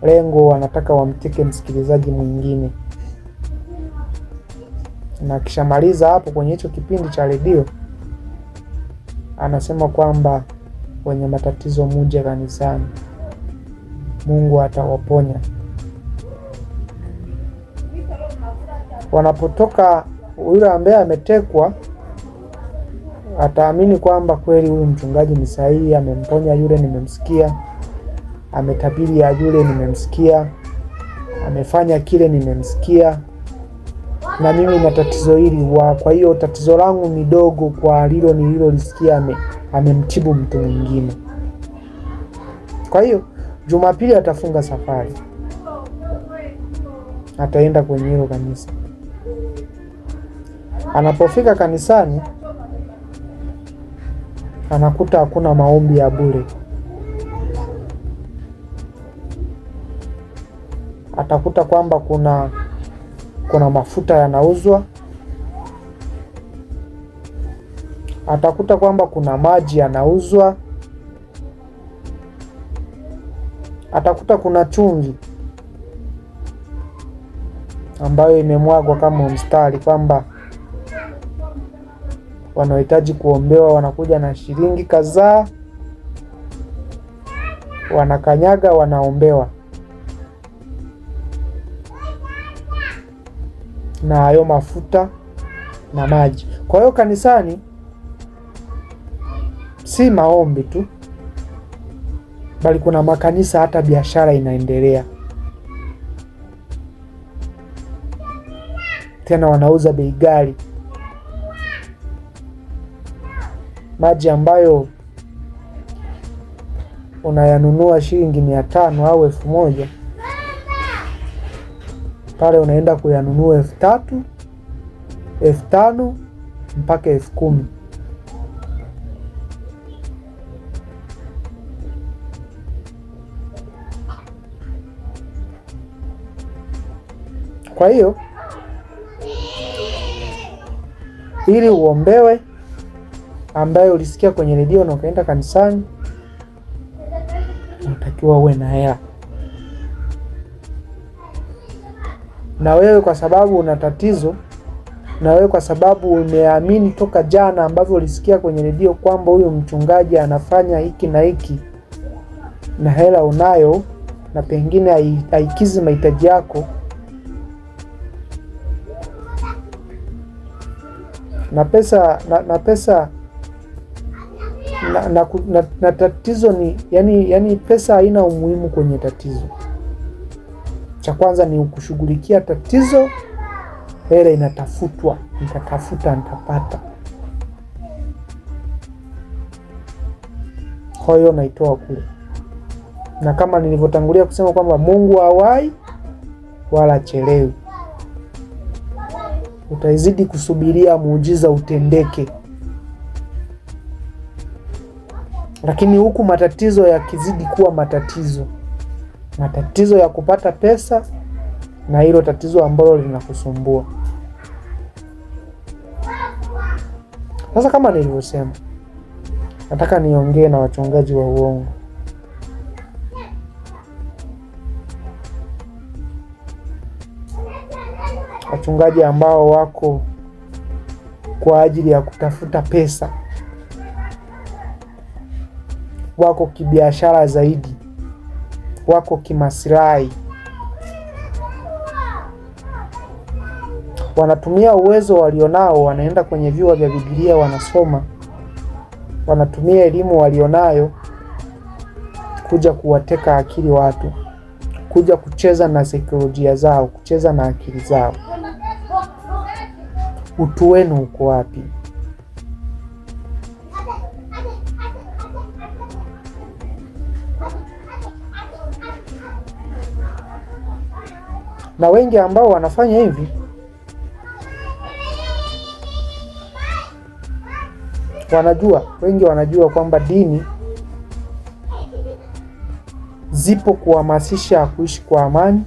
Lengo wanataka wamteke msikilizaji mwingine, na kishamaliza hapo kwenye hicho kipindi cha redio anasema kwamba wenye matatizo muje kanisani, Mungu atawaponya. Wanapotoka, yule ambaye ametekwa ataamini kwamba kweli huyu mchungaji ni sahihi, amemponya yule, nimemsikia, ametabiri ya yule, nimemsikia, amefanya kile, nimemsikia, na mimi na tatizo hili, kwa hiyo tatizo langu ni dogo kwa hilo nililolisikia, amemtibu mtu mwingine. Kwa hiyo Jumapili atafunga safari, ataenda kwenye hilo kanisa. Anapofika kanisani anakuta hakuna maombi ya bure. Atakuta kwamba kuna mafuta yanauzwa. Atakuta kwamba kuna maji yanauzwa. Atakuta kuna chumvi ambayo imemwagwa kama mstari, kwamba wanaohitaji kuombewa wanakuja na shilingi kadhaa, wanakanyaga, wanaombewa na hayo mafuta na maji. Kwa hiyo kanisani si maombi tu, bali kuna makanisa hata biashara inaendelea. Tena wanauza bei ghali. Maji ambayo unayanunua shilingi 500 au 1000, pale unaenda kuyanunua 3000, 5000 mpaka 10,000. Kwa hiyo ili uombewe, ambaye ulisikia kwenye redio na ukaenda kanisani, unatakiwa uwe na hela. Na wewe kwa sababu una tatizo, na wewe kwa sababu umeamini toka jana ambavyo ulisikia kwenye redio kwamba huyo mchungaji anafanya hiki na hiki, na hela unayo, na pengine haikizi mahitaji yako, na tatizo ni yani pesa haina umuhimu kwenye tatizo. Cha kwanza ni kushughulikia tatizo. Hela inatafutwa, nitatafuta, nitapata. Kwa hiyo naitoa kule, na kama nilivyotangulia kusema kwamba Mungu hawai wala chelewi. Utaizidi kusubiria muujiza utendeke, lakini huku matatizo yakizidi kuwa matatizo ya kupata pesa, na hilo tatizo ambalo linakusumbua. Sasa kama nilivyosema, nataka niongee na wachungaji wa uongo. Wachungaji ambao wako kwa ajili ya kutafuta pesa, wako kibiashara zaidi, wako kimaslahi. Wanatumia uwezo walionao, wanaenda kwenye vyuo vya Biblia wanasoma, wanatumia elimu walionayo kuja kuwateka akili watu, kuja kucheza na saikolojia zao, kucheza na akili zao. Utu wenu uko wapi? Na wengi ambao wanafanya hivi wengi wanajua kwamba dini zipo kuhamasisha kuishi kwa amani,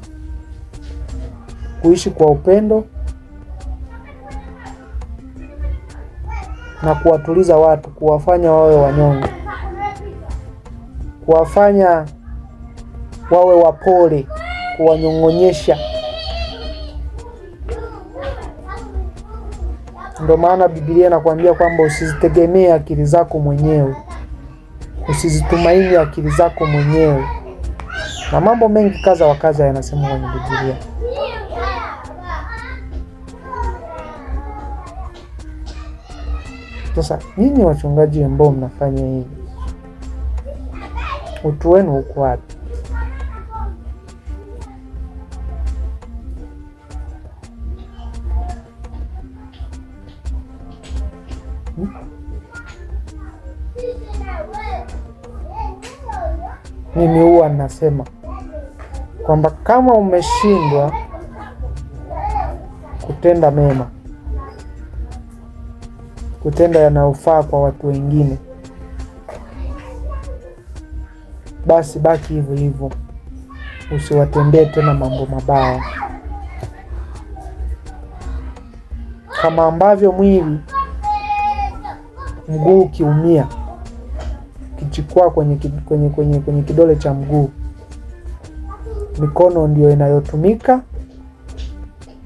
kuishi kwa upendo na kuwatuliza watu, kuwafanya wawe wanyonge, kuwafanya wawe wapole, kuwanyong'onyesha. Ndio maana Biblia inakuambia kwamba usizitegemee akili zako mwenyewe, usizitumaini akili zako mwenyewe, na mambo mengi kaza wa kaza yanasema kwenye Biblia. Sasa nyinyi wachungaji ambao mnafanya hivi, utu wenu uko wapi? Mimi huwa nasema kwamba kama umeshindwa kutenda mema, kutenda yanayofaa kwa watu wengine, basi baki hivyo hivyo, usiwatendee tena mambo mabaya. Kama ambavyo mwili, mguu ukiumia, kichukua kwenye kidole cha mguu, mikono ndio inayotumika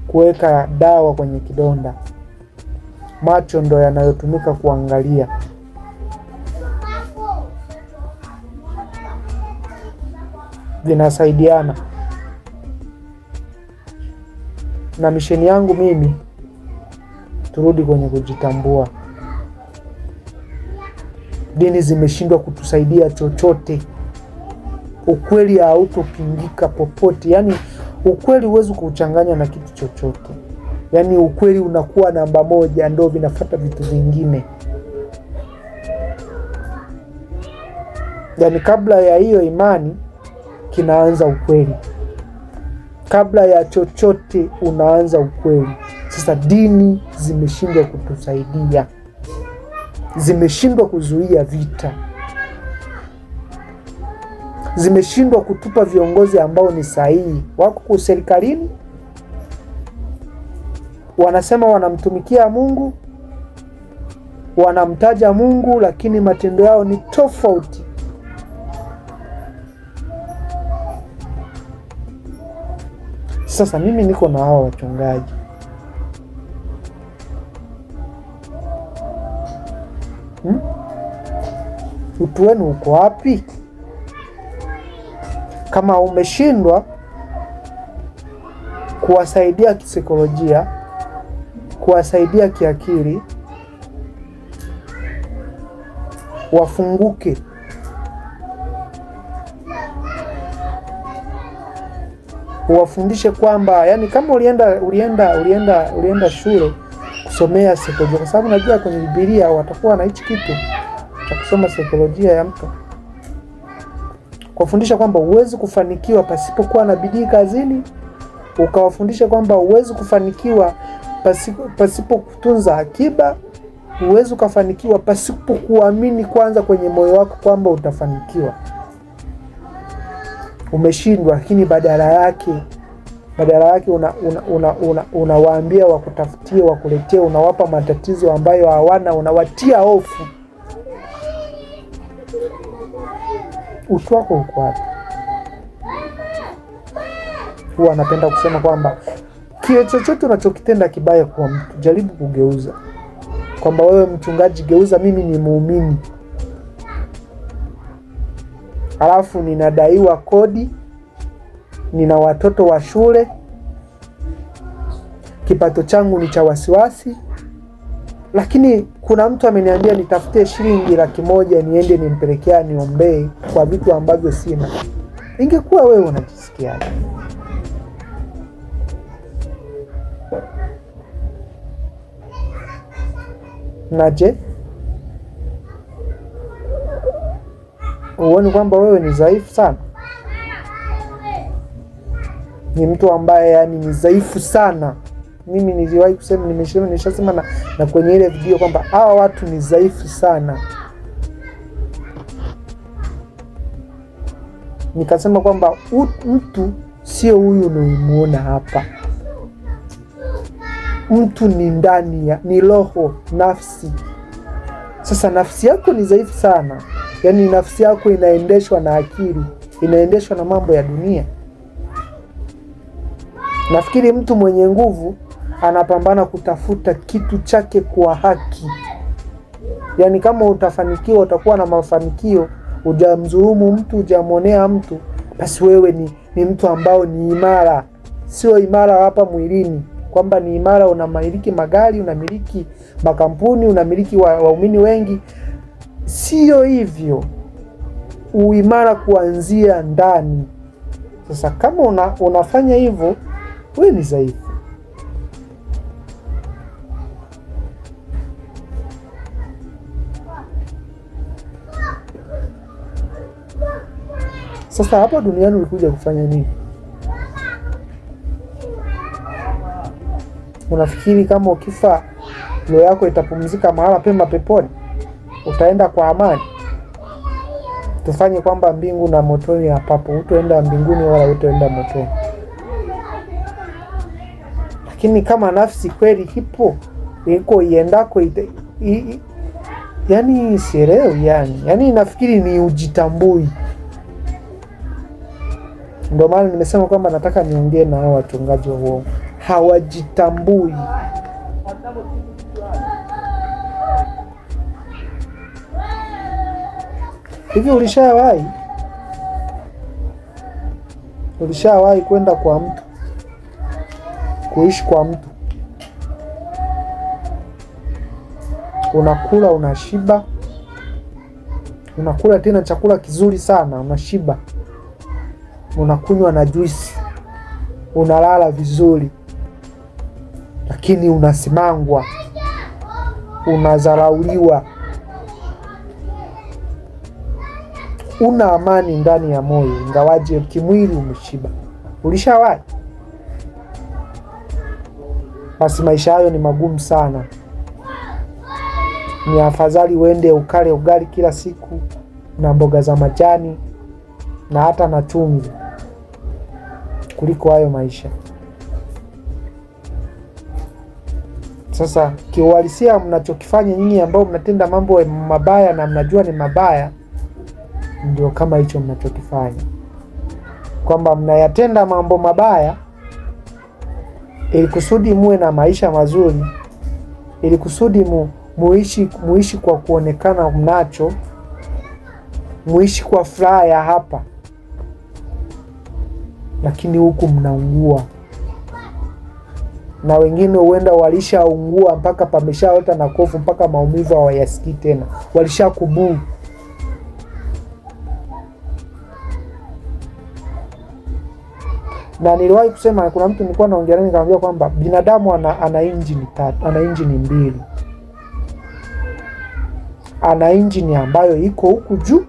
kuweka dawa kwenye kidonda, macho ndio yanayotumika kuangalia. Vinasaidiana. Na misheni yangu mimi, turudi kwenye kujitambua. Dini zimeshindwa kutusaidia chochote. Ukweli hautopingika popote. Yaani ukweli huwezi kuchanganya na kitu chochote. Yaani ukweli unakuwa namba moja, ndio vinafuata vitu vingine. Yaani kabla ya hiyo imani kinaanza ukweli. Kabla ya chochote unaanza ukweli. Sasa dini zimeshindwa kutusaidia. Zimeshindwa kuzuia vita. Zimeshindwa kutupa viongozi ambao ni sahihi. Wako serikalini, wanasema wanamtumikia Mungu, wanamtaja Mungu, lakini matendo yao ni tofauti. Sasa mimi niko na hao wachungaji. Utu wenu uko wapi? Kama umeshindwa kuwasaidia kisaikolojia, kuwasaidia kiakili, wafunguke. Uwafundishe kwamba, yani kama ulienda shule kusomea saikolojia, kwa sababu najua kwenye Biblia watakuwa na hichi kitu cha kusoma saikolojia ya mtu. Kuwafundisha kwamba huwezi kufanikiwa pasipokuwa na bidii kazini, ukawafundisha kwamba huwezi kufanikiwa pasipo kutunza akiba, huwezi kufanikiwa pasipo kuamini kwanza kwenye moyo wako kwamba utafanikiwa. Umeshindwa, lakini badala yake unawaambia wakutafutie, wakuletee, unawapa matatizo ambayo hawana, unawatia hofu. Utu wako uko wapi? Huwa napenda kusema kwamba kile chochote unachokitenda kibaya kwa mtu, jaribu kugeuza. Kwamba wewe mchungaji, geuza mimi ni muumini, alafu ninadaiwa kodi, nina watoto wa shule, kipato changu ni cha wasiwasi, lakini kuna mtu ameniambia nitafutie shilingi 100,000 niende nimpelekea niombee kwa vitu ambavyo sina. Ingekuwa wewe unajisikiaje? Naje? Uone kwamba wewe ni dhaifu sana? ni mtu ambaye yani ni dhaifu sana. Mimi niliwahi kusema, nimeshasema na kwenye ile video kwamba hawa watu ni dhaifu sana. Nikasema kwamba mtu sio huyu unayemuona hapa. Mtu ni ndani ni roho, nafsi. Sasa nafsi yako ni dhaifu sana. Yaani nafsi yako inaendeshwa na akili, inaendeshwa na mambo ya dunia. Nafikiri mtu mwenye nguvu anapambana kutafuta kitu chake kwa haki. Yaani kama utafanikiwa, utakuwa na mafanikio, hujamdhulumu mtu, hujamonea mtu, basi wewe ni mtu ambao ni imara. Sio imara hapa mwilini, kwamba ni imara unamiliki magari, unamiliki makampuni, unamiliki waumini wengi. Sio hivyo. Uimara kuanzia ndani. Sasa kama unafanya hivyo, wewe ni dhaifu. Sasa hapa duniani ulikuja kufanya nini? Unafikiri kama ukifa roho yako itapumzika mahala pema peponi? Utaenda kwa amani? Tufanye kwamba mbingu na motoni hapapo. Utaenda mbinguni wala utaenda motoni. Lakini kama nafsi kweli ipo, iko iendako yani sielewi yani nafikiri ni ujitambui. Ndio maana nimesema kwamba nataka niongee na hao wachungaji wa uongo. Hawajitambui. Hivi ulishawahi kwenda kwa mtu, kuishi kwa mtu, unakula unashiba, unakula tena chakula kizuri sana, unashiba, unakunywa na juisi, unalala vizuri, lakini unasimangwa, unadharauliwa, una amani ndani ya moyo ingawaje kimwili umeshiba? Ulishawahi? Basi maisha hayo ni magumu sana. Ni afadhali uende ukale ugali kila siku na mboga za majani na hata na chumvi kuliko hayo maisha. Sasa kiuhalisia, mnachokifanya nyinyi ambao mnatenda mambo mabaya na mnajua ni mabaya, ndio kama hicho mnachokifanya, kwamba mnayatenda mambo mabaya ili kusudi muwe na maisha mazuri, ili kusudi muishi kwa kuonekana mnacho, muishi kwa furaha ya hapa, lakini huku mnaungua. Na wengine huenda walishaungua mpaka pameshaota na kofu, mpaka maumivu hawayasikii tena, walishakubuu. Na niliwahi kusema, kuna mtu nilikuwa naongea naye nikamwambia kwamba binadamu ana injini tatu, ana injini mbili. Ana injini ambayo iko huku juu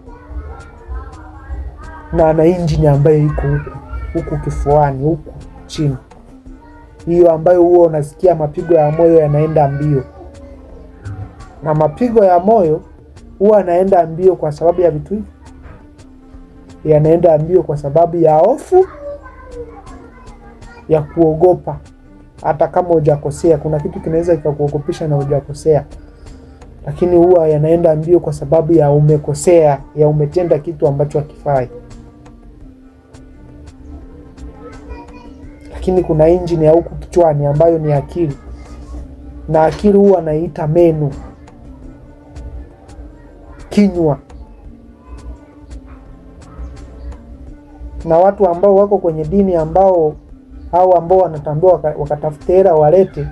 na ana injini ambayo iko huku kifuani, huku chini. Hiyo ambayo huwa unasikia mapigo ya moyo yanaenda mbio. Na mapigo ya moyo huwa yanaenda mbio kwa sababu ya vitu hivi. Yanaenda mbio kwa sababu ya hofu, ya kuogopa. Hata kama hujakosea, kuna kitu kinaweza kikakuogopesha na hujakosea, lakini huwa yanaenda mbio kwa sababu ya umekosea, ya umetenda kitu ambacho hakifai. Lakini kuna injini ya huku kichwani ambayo ni akili, na akili huwa anaita meno, kinywa. Na watu ambao wako kwenye dini ambao wanatambua wakatafuta hela walete,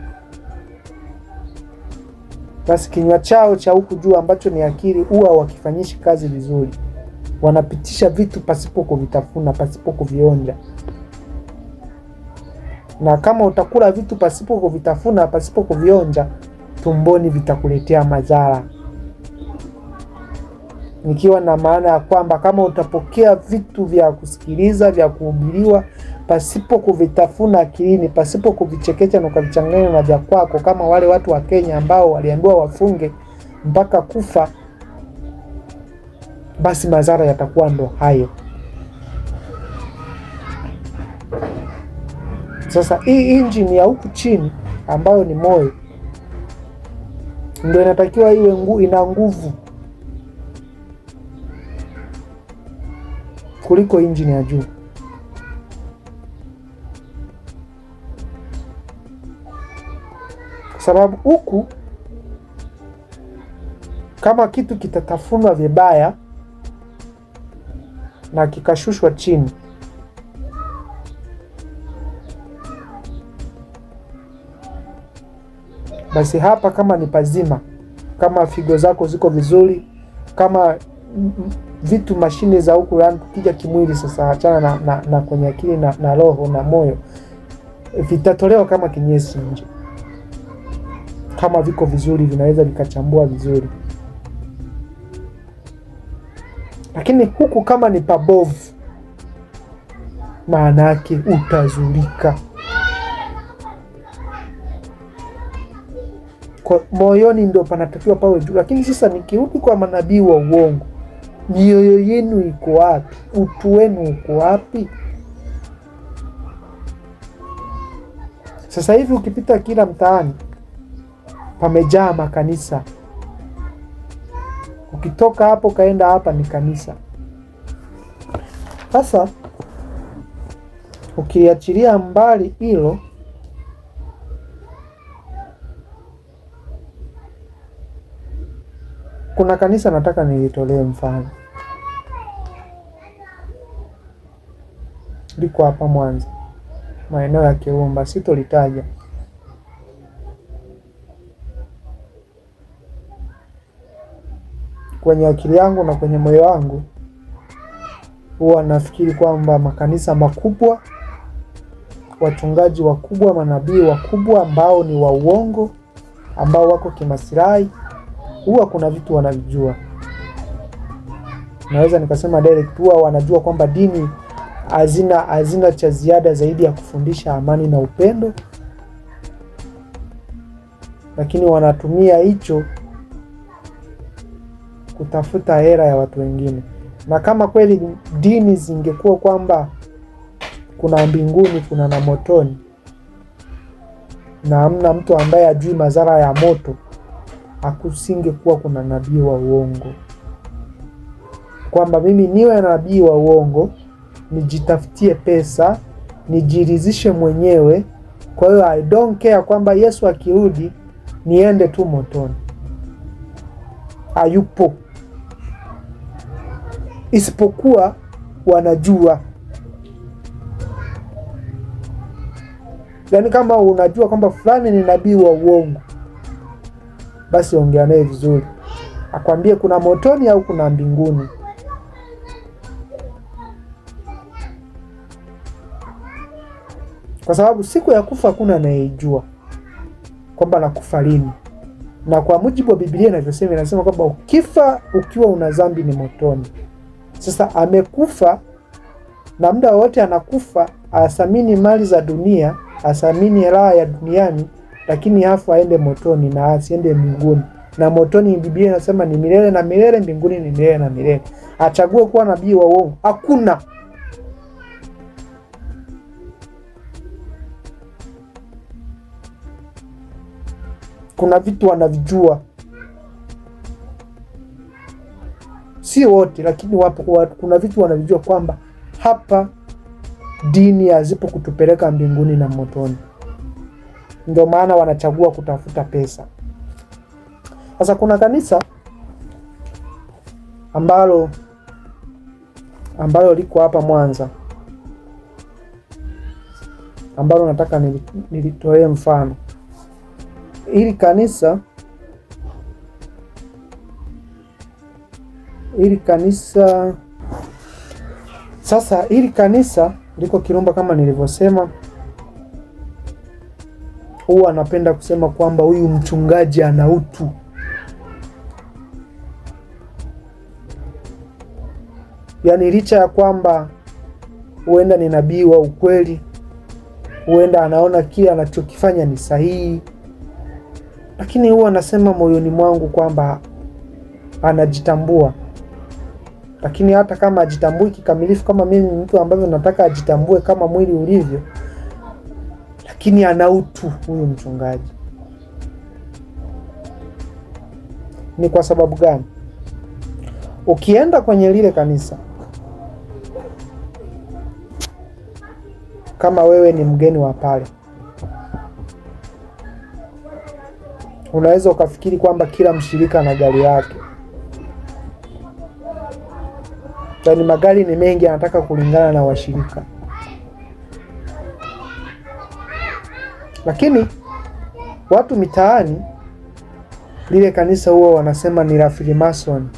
basi kinywa chao cha huku juu ambacho ni akili huwa wakifanyishi kazi vizuri. Wanapitisha vitu pasipo kuvitafuna, pasipo kuvionja. Na kama utakula vitu pasipo kuvitafuna, pasipo kuvionja, tumboni vitakuletea madhara. Nikiwa na maana ya kwamba kama utapokea vitu vya kusikiliza, vya kuhubiriwa pasipo kuvitafuna akilini, pasipo kuvichekecha na kuvichanganya na vya kwako, kama wale watu wa Kenya ambao waliambiwa wafunge mpaka kufa, basi madhara yatakuwa ndo hayo. Sasa hii injini ya huku chini ambayo ni moyo ndio inatakiwa iwe ina nguvu kuliko injini ya juu, kwa sababu huku kama kitu kitatafunwa vibaya na kikashushwa chini, basi hapa kama ni pazima, kama figo zako ziko vizuri, kama vitu mashine za huku, yani tukija kimwili sasa, achana na kwenye akili na roho na moyo, vitatolewa kama kinyesi nje. Kama viko vizuri, vinaweza vikachambua vizuri, lakini huku kama ni pabovu, maana yake utazulika. Kwa moyoni ndio panatakiwa pawe juu. Lakini sasa nikirudi kwa manabii wa uongo, mioyo yenu iko wapi? Utu wenu uko wapi? Sasa hivi ukipita kila mtaani pamejaa makanisa. Ukitoka hapo kaenda hapa ni kanisa. Sasa ukiachilia mbali hilo, kuna kanisa nataka nilitolee mfano, liko hapa Mwanza, maeneo ya Kirumba, sitolitaja. Kwenye akili yangu na kwenye moyo wangu huwa nafikiri kwamba makanisa makubwa, wachungaji wakubwa, manabii wakubwa ambao ni wa uongo, ambao wako kimasirai, huwa kuna vitu wanavijua. Naweza nikasema direct, huwa wanajua kwamba dini hazina cha ziada zaidi ya kufundisha amani na upendo, lakini wanatumia hicho kutafuta hera ya watu wengine. Na kama kweli dini zingekuwa kwamba kuna mbinguni, kuna na motoni, na hamna mtu ambaye ajui madhara ya moto, hakusingekuwa kuna nabii wa uongo. Kwamba mimi niwe nabii wa uongo, nijitafutie pesa, nijiridhishe mwenyewe, kwa hiyo I don't care kwamba Yesu akirudi niende tu motoni. Hayupo. Isipokuwa wanajua. Yaani kama unajua kwamba fulani ni nabii wa uongo, basi ongea naye vizuri, akwambie kuna motoni au kuna mbinguni. Kwa sababu siku ya kufa hakuna anayejua kwamba nakufa lini. Na kwa mujibu wa Biblia inavyosema, inasema kwamba ukifa ukiwa una dhambi ni motoni. Sasa amekufa, na muda wote anakufa, asamini mali za dunia, asamini raha ya duniani, lakini hafu aende motoni na asiende mbinguni. Na motoni Biblia inasema ni milele na milele, mbinguni ni milele na milele. Achague kuwa nabii wa uongo? Hakuna. Kuna vitu wanavijua, si wote, lakini wapo. Kuna vitu wanavijua kwamba hapa dini hazipo kutupeleka mbinguni na motoni. Ndio maana wanachagua kutafuta pesa. Sasa kuna kanisa ambalo liko hapa Mwanza, ambalo nataka nilitoe mfano. Hili kanisa sasa, hili kanisa liko Kirumba kama nilivyosema. Huwa anapenda kusema kwamba huyu mchungaji ana utu. Yaani licha ya kwamba huenda ni nabii wa ukweli, huenda anaona kile anachokifanya ni sahihi, lakini huwa anasema moyoni mwangu kwamba anajitambua. Lakini hata kama ajitambui kikamilifu kama mimi mtu ambaye nataka ajitambue kama mwili ulivyo, lakini ana utu huyu mchungaji. Ni kwa sababu gani? Ukienda kwenye lile kanisa, kama wewe ni mgeni wa pale, unaweza ukafikiri kwamba kila mshirika na gari yake. Yaani magari ni mengi, anataka kulingana na washirika. Lakini watu mitaani, lile kanisa huwa wanasema ni la Freemason,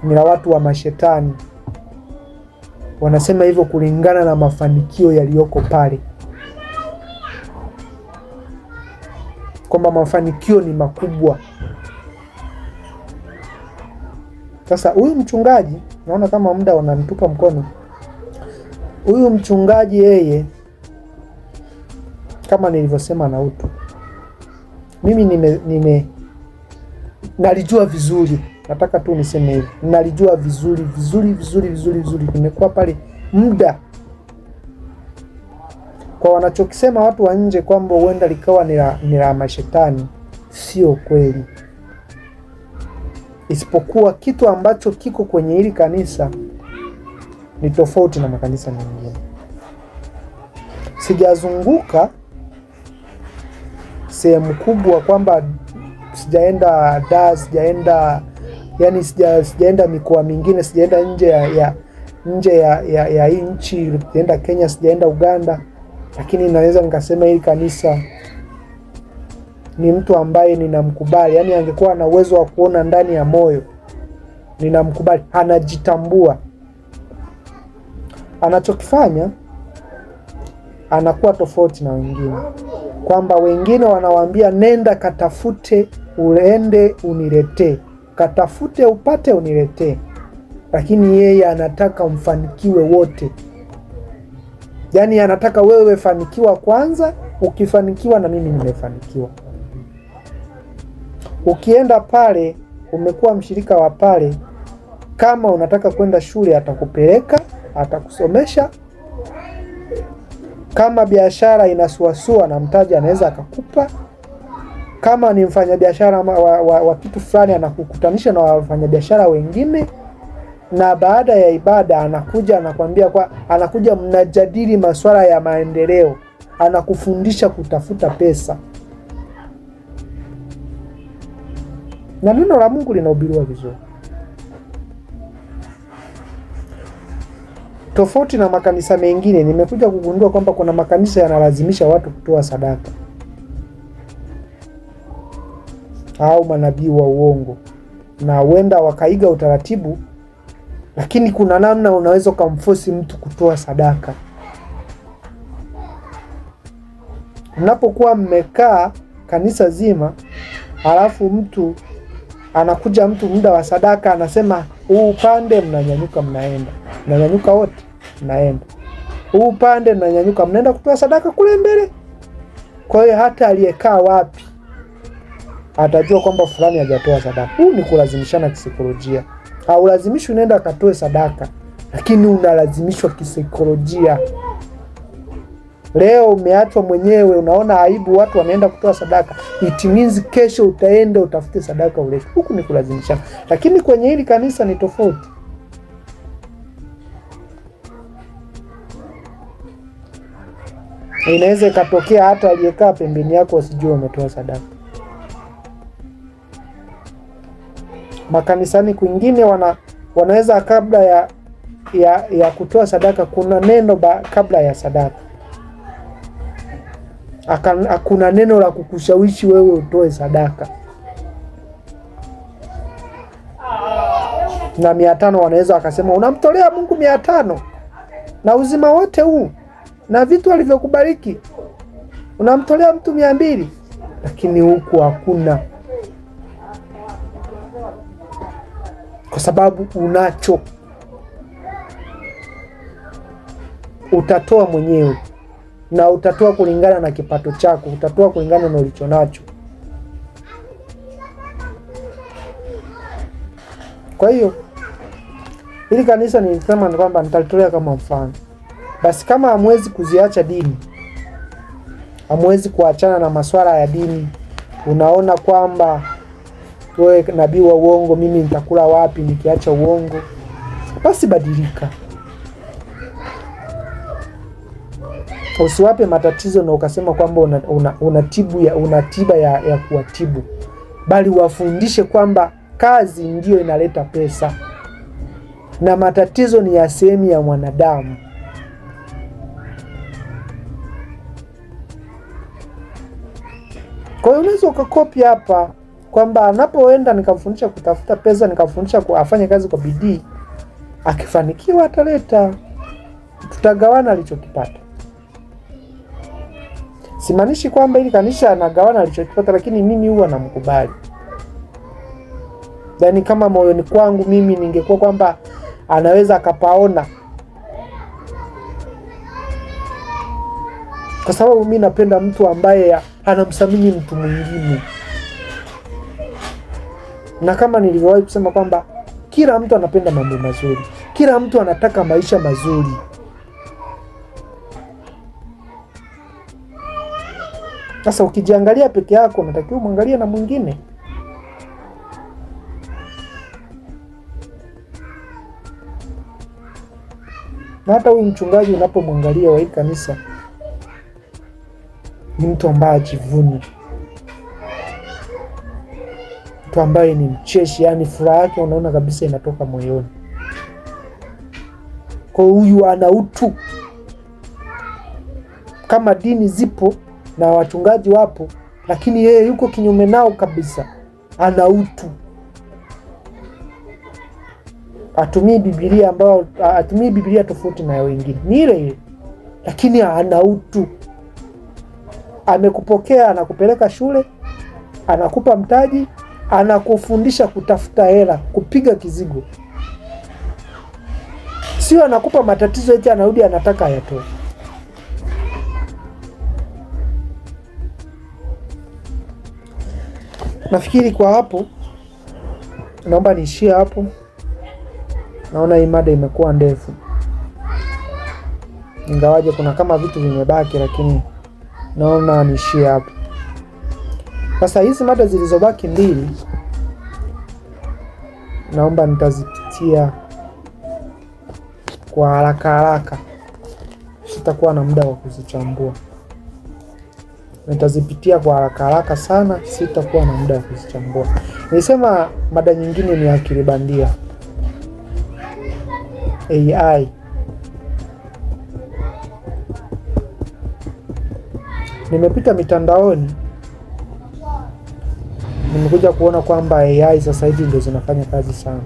ni la watu wa mashetani. Wanasema hivyo kulingana na mafanikio yaliyoko pale, kwamba mafanikio ni makubwa. Sasa huyu mchungaji, naona kama muda unanitupa mkono. Huyu mchungaji yeye, kama nilivyosema, na utu. Mimi nalijua vizuri, nataka tu niseme hivi, nalijua vizuri. Nimekuwa pale muda. Kwa wanachokisema watu wa nje kwamba huenda likawa ni la mashetani, sio kweli. Isipokuwa kitu ambacho kiko kwenye hili kanisa ni tofauti na makanisa mengine. Sijazunguka sehemu kubwa, kwamba sijaenda Dar, sijaenda mikoa mingine, sijaenda nje ya hii nchi, sijaenda Kenya, sijaenda Uganda, lakini naweza nikasema hili kanisa ni mtu ambaye ninamkubali. Yaani angekuwa na uwezo wa kuona ndani ya moyo, ninamkubali. Anajitambua, anachokifanya anakuwa tofauti na wengine, kwamba wengine wanawaambia nenda katafute, uende uniletee, katafute upate uniletee, lakini yeye anataka mfanikiwe wote. Yaani anataka wewe fanikiwa kwanza, ukifanikiwa na mimi nimefanikiwa. Ukienda pale, umekuwa mshirika wa pale, kama unataka kwenda shule atakupeleka, atakusomesha. Kama biashara inasuasua na mtaji anaweza akakupa. Kama ni mfanyabiashara wa kitu fulani, anakukutanisha na wafanyabiashara wengine, na baada ya ibada anakuja anakuambia, anakuja mnajadili masuala ya maendeleo, anakufundisha kutafuta pesa. Na neno la Mungu linahubiriwa vizuri. Tofauti na makanisa mengine, nimekuja kugundua kwamba kuna makanisa yanalazimisha watu kutoa sadaka, au manabii wa uongo, na huenda wakaiga utaratibu, lakini kuna namna unaweza kumforce mtu kutoa sadaka. Mnapokuwa mmekaa kanisa zima, halafu mtu anakuja, mtu muda wa sadaka anasema huu upande, mnanyanyuka mnaenda, mnanyanyuka wote mnaenda, huu upande mnanyanyuka mnaenda kutoa sadaka kule mbele. Kwa hiyo hata aliyekaa wapi atajua kwamba fulani hajatoa sadaka. Huu ni kulazimishana kisaikolojia. Haulazimishwi nenda akatoe sadaka, lakini unalazimishwa kisaikolojia. Leo umeachwa mwenyewe, unaona aibu watu wanaenda kutoa sadaka, it means kesho utaenda utafute sadaka ulete. Huku ni kulazimishana. Lakini kwenye hili kanisa ni tofauti. Inaweza ikatokea hata aliyekaa pembeni yako usijue umetoa sadaka. Makanisani kwingine wanaweza kabla ya kutoa sadaka, kuna neno kabla ya sadaka. Hakuna neno la kukushawishi wewe utoe sadaka. Na 500 wanaweza wakasema unamtolea Mungu 500 na uzima wote huu na vitu alivyokubariki, unamtolea mtu 200, lakini huku hakuna, kwa sababu unacho. utatoa mwenyewe, na utatoa kulingana na kipato chako, utatoa kulingana na ulicho nacho. Kwa hiyo hili kanisa nilisema ni kwamba nitalitolea kama mfano. Basi kama hamwezi kuziacha dini, hamwezi kuachana na masuala ya dini, unaona kwamba wewe nabii wa uongo, mimi nitakula wapi nikiacha uongo? Basi badilika. Usiwape matatizo na ukasema kwamba una tiba ya kuwatibu, bali wafundishe kwamba kazi ndiyo inaleta pesa na matatizo ni ya sehemu ya mwanadamu. Kwa hiyo unaweza ukakopi hapa kwamba anapoenda nikamfundisha kutafuta pesa, nikamfundisha afanye kazi kwa bidii, akifanikiwa ataleta, tutagawana alichokipata. Simaanishi kwamba ili kanisa anagawana alichokipata, lakini mimi huwa namkubali. Yaani kama moyoni kwangu mimi ningekuwa kwamba anaweza akapaona, kwa sababu mimi napenda mtu ambaye anamthamini mtu mwingine. Na kama nilivyowahi kusema kwamba kila mtu anapenda mambo mazuri, kila mtu anataka maisha mazuri. Sasa ukijiangalia peke yako, unatakiwa muangalie na mwingine. Na hata huyu mchungaji unapomwangalia wa hii kanisa ni mtu ambaye ajivuni, mtu ambaye ni mcheshi, yani furaha yake unaona kabisa inatoka moyoni. Kwa huyu ana utu. Kama dini zipo na wachungaji wapo, lakini yeye yuko kinyume nao kabisa, ana utu. Atumii Biblia tofauti na wengine, ni ile ile, lakini ana utu. Amekupokea, anakupeleka shule, anakupa mtaji, anakufundisha kutafuta hela, kupiga kizigo. Sio anakupa matatizo eti anarudi anataka ayatoe. Nafikiri kwa hapo naomba niishie hapo. Naona hii mada imekuwa ndefu, ingawaje kuna kama vitu vimebaki, lakini naona niishie hapo. Sasa hizi mada zilizobaki mbili naomba nitazipitia kwa haraka. Sitakuwa na muda wa kuzichambua. Nitazipitia kwa haraka sana, sitakuwa na muda wa kuzichambua. Nilisema mada nyingine ni akili bandia, AI. Nimepita mitandaoni, nimekuja kuona kwamba AI sasa hivi ndio zinafanya kazi sana.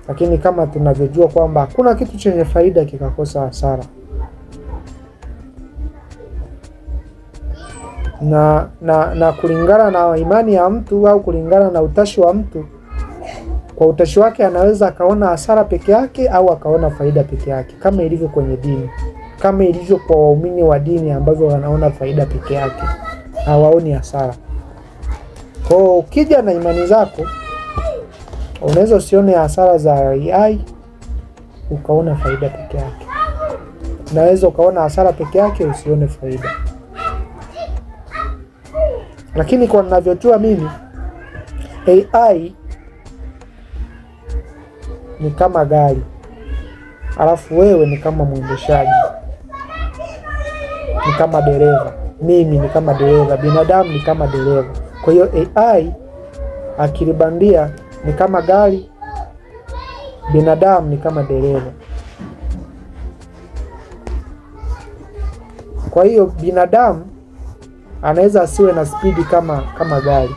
Lakini kama tunavyojua kwamba hakuna kitu chenye faida kikakosa hasara. Na kulingana na imani ya mtu au kulingana na utashi wa mtu, kwa utashi wake anaweza akaona hasara peke yake au akaona faida peke yake, kama ilivyo kwenye dini, kama ilivyo kwa waumini wa dini ambao wanaona faida peke yake, hawaoni hasara. Kwa ukija na imani zako, unaweza usione hasara za AI ukaona faida peke yake. Unaweza ukaona hasara peke yake usione faida. Lakini kwa ninavyojua mimi, AI ni kama gari, alafu wewe ni kama mwendeshaji, ni kama dereva. Mimi ni kama dereva, binadamu ni kama dereva. Kwa hiyo AI, akili bandia, ni kama gari, binadamu ni kama dereva. Kwa hiyo binadamu anaweza asiwe na spidi kama gari,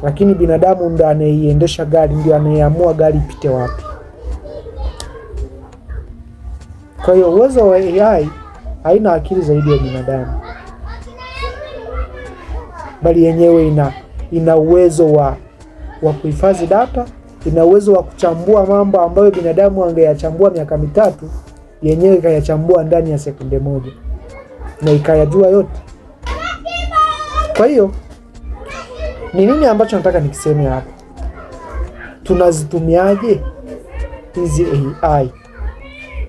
lakini binadamu ndo anayeiendesha gari, ndio anayeamua gari ipite wapi. Kwa hiyo uwezo wa AI haina akili zaidi ya binadamu, bali yenyewe ina uwezo wa kuhifadhi data ina uwezo wa kuchambua mambo ambayo binadamu angeyachambua miaka mitatu, yenyewe ikayachambua ndani ya sekunde moja na ikayajua yote. Kwa hiyo ni nini ambacho nataka nikiseme hapa? Tunazitumiaje hizi AI?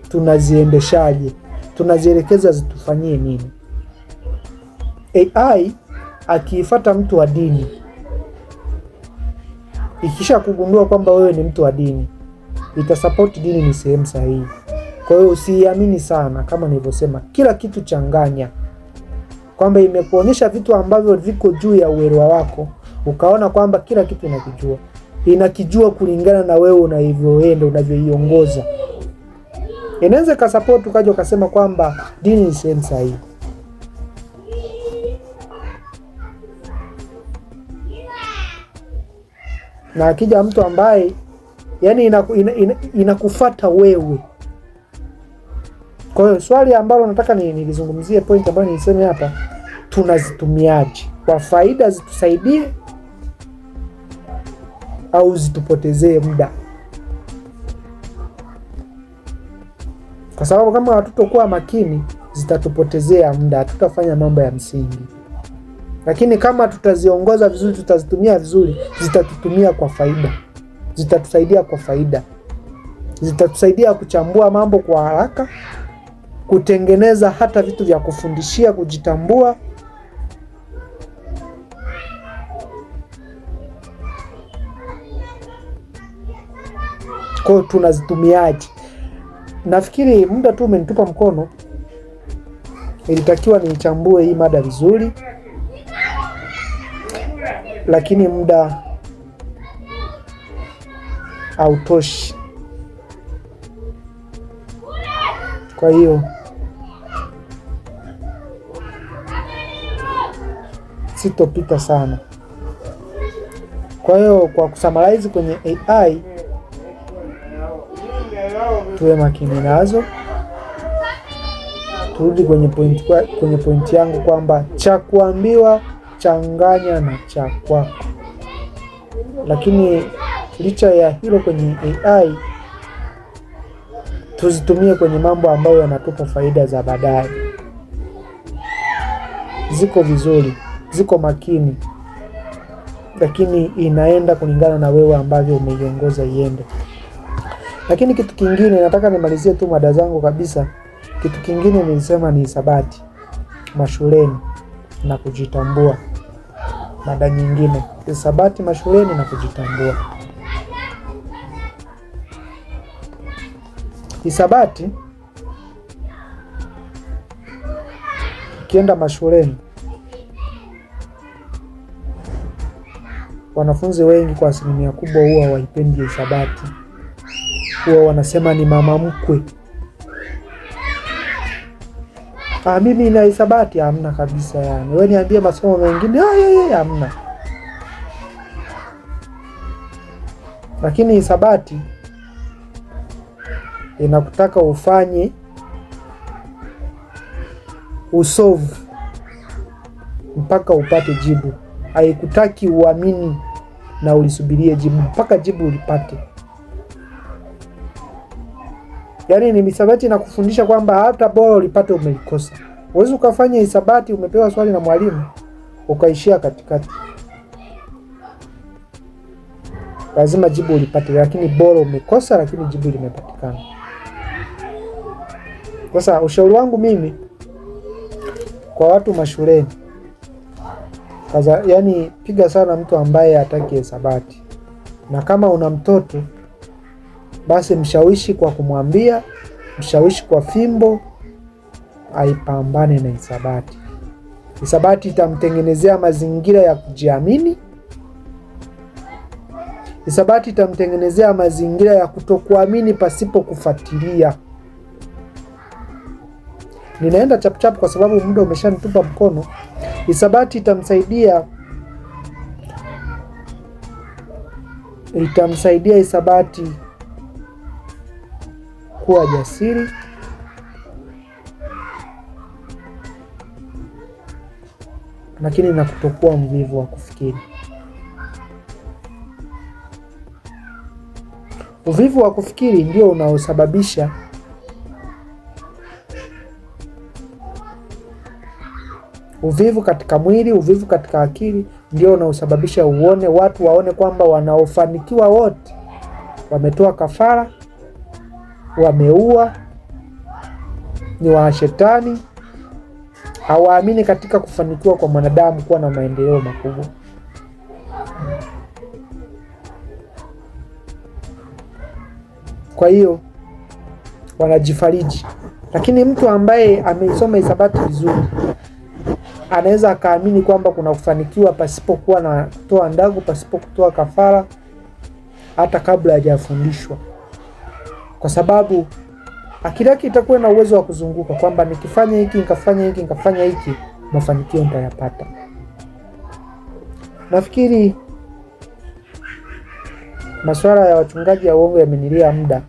Tunaziendeshaje? Tunazielekeza zitufanyie nini? AI akiifuata mtu wa dini, ikisha kugundua kwamba wewe ni mtu wa dini, itasupport dini ni sehemu sahihi. Kwa hiyo usiamini sana, kama nilivyosema, kila kitu changanya, kwamba imekuonyesha vitu ambavyo viko juu ya uelewa wako, ukaona kwamba kila kitu inakijua kulingana na wewe unavyoenda, unavyoiongoza. Inaweza kasupport ukaja ukasema kwamba dini ni sehemu sahihi. Na akija mtu ambaye yani inakufuata wewe. Kwa hiyo swali ambalo nataka nilizungumzie, point ambayo niliseme hapa, tunazitumiaje kwa faida, zitusaidie au zitupotezee muda? Kwa sababu kama hatutokuwa makini, zitatupotezea muda, hatutafanya mambo ya msingi. Lakini kama tutaziongoza vizuri, tutazitumia vizuri, zitatutumia kwa faida, zitatusaidia kwa faida, zitatusaidia kuchambua mambo kwa haraka, kutengeneza hata vitu vya kufundishia, kujitambua. Kwa hiyo tunazitumiaje? Nafikiri muda tu umenitupa mkono, ilitakiwa nichambue hii mada vizuri, lakini muda hautoshi. Kwa hiyo sitopita sana. Kwa hiyo kwa kusummarize kwenye AI, tuwe makini nazo. Turudi kwenye pointi yangu kwamba cha kuambiwa changanya na cha kwako. Lakini licha ya hilo, kwenye AI tuzitumie kwenye mambo ambayo yanatupa faida za baadaye. Ziko vizuri, ziko makini, lakini inaenda kulingana na wewe ambavyo umeiongoza iende. Lakini kitu kingine, nataka nimalizie tu mada zangu kabisa. Kitu kingine nilisema ni hisabati mashuleni na kujitambua. Mada nyingine, hisabati mashuleni na kujitambua. Hisabati, ukienda mashuleni, wanafunzi wengi kwa asilimia kubwa huwa waipendi hisabati. Huwa wanasema ni mama mkwe. Mimi na hisabati hamna kabisa yani. Wewe niambie masomo mengine, hamna. Lakini hisabati inakutaka ufanye usolve mpaka upate jibu. Haikutaki uamini na ulisubirie jibu mpaka jibu ulipate. Yaani ni hisabati na kufundisha kwamba hata bora ulipate umelikosa. Huwezi ukafanya hisabati umepewa swali na mwalimu ukaishia katikati. Lazima jibu ulipate, lakini bora umekosa lakini jibu limepatikana. Sasa ushauri wangu mimi kwa watu mashuleni, yani piga sana mtu ambaye hataki hisabati. Na kama una mtoto, basi mshawishi kwa kumwambia, mshawishi kwa fimbo, aipambane na hisabati. Hisabati itamtengenezea mazingira ya kujiamini. Hisabati itamtengenezea mazingira ya kutokuamini pasipo kufuatilia. Ninaenda chap kwa sababu muda umeshanitupa mkono. Hisabati itamsaidia hisabati kuwa jasiri, lakini na kutokuwa mvivu wa kufikiri. Uvivu wa kufikiri ndio unaosababisha uvivu katika mwili, uvivu katika akili ndio unaosababisha watu waone kwamba wanaofanikiwa wote wametoa kafara, wameua, ni wa shetani, hawaamini katika kufanikiwa kwa mwanadamu kuwa na maendeleo makubwa. Kwa hiyo wanajifariji. Lakini mtu ambaye ameisoma hisabati vizuri anaweza akaamini kwamba kuna kufanikiwa pasipokuwa na kutoa ndagu, pasipo kutoa kafara, hata kabla hajafundishwa, kwa sababu akili yake itakuwa na uwezo wa kuzunguka kwamba nikifanya hiki, nikafanya hiki, mafanikio nitayapata. Nafikiri masuala ya wachungaji ya uongo yamenilia muda.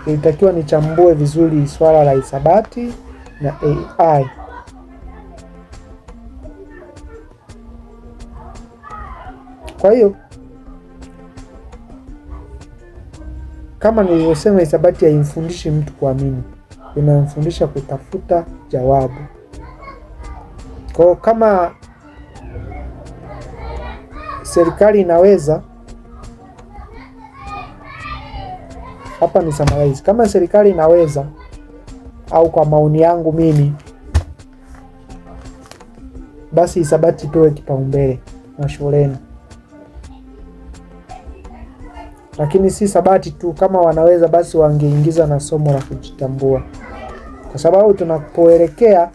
Ilitakiwa nichambue vizuri swala la hisabati na AI. Kwa hiyo kama nilivyosema, hisabati haimfundishi mtu kuamini, inamfundisha kutafuta jawabu. Kwa hiyo kama serikali inaweza, hapa ni summarize, kama serikali inaweza, au kwa maoni yangu mimi, basi hisabati ipewe kipaumbele mashuleni. Lakini si hisabati tu, kama wanaweza basi wangeingiza na somo la kujitambua, kwa sababu tunapoelekea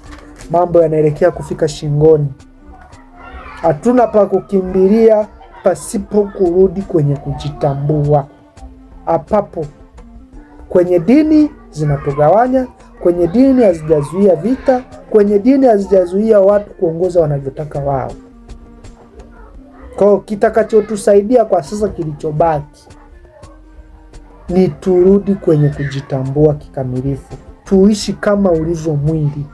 mambo yanaelekea kufika shingoni. Hatuna pa kukimbilia pasipo kurudi kwenye kujitambua. Apapo kwenye dini zinatugawanya, kwenye dini hazijazuia vita, kwenye dini hazijazuia watu kuongoza wanavyotaka wao. Kwa kitakachotusaidia kwa sasa, kilichobaki ni turudi kwenye kujitambua kikamilifu, tuishi kama ulivyo mwili.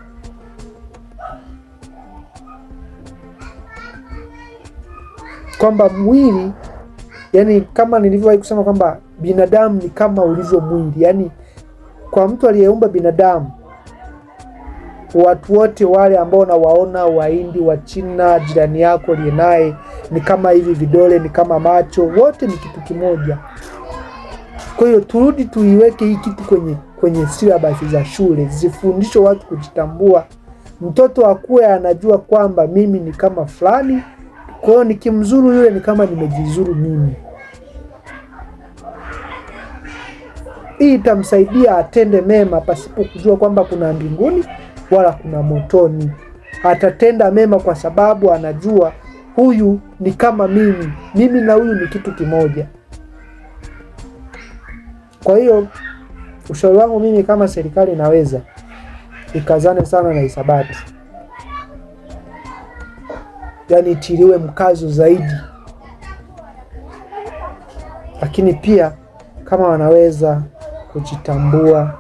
Kwamba mwili, yani kama nilivyowahi kusema kwamba binadamu ni kama ulivyo mwili. Yani kwa mtu aliyeumba binadamu, watu wote wale ambao unawaona, Wahindi, wa China, jirani yako aliye naye, ni kama hivi vidole, ni kama macho, wote ni kitu kimoja. Kwa hiyo turudi tuiweke hii kitu kwenye syllabus za shule, zifundishwe watu kujitambua. Mtoto akue anajua kwamba mimi ni kama fulani, kwa hiyo nikimzuru yule ni kama nimejizuru mimi. Hii itamsaidia atende mema pasipo kujua kwamba kuna mbinguni wala kuna motoni. Atatenda mema kwa sababu anajua huyu ni kama mimi na huyu ni kitu kimoja. Kwa hiyo ushauri wangu mimi, kama serikali inaweza, ikazane sana na hisabati. Yani itiliwe mkazo zaidi. Lakini pia kama wanaweza kujitambua,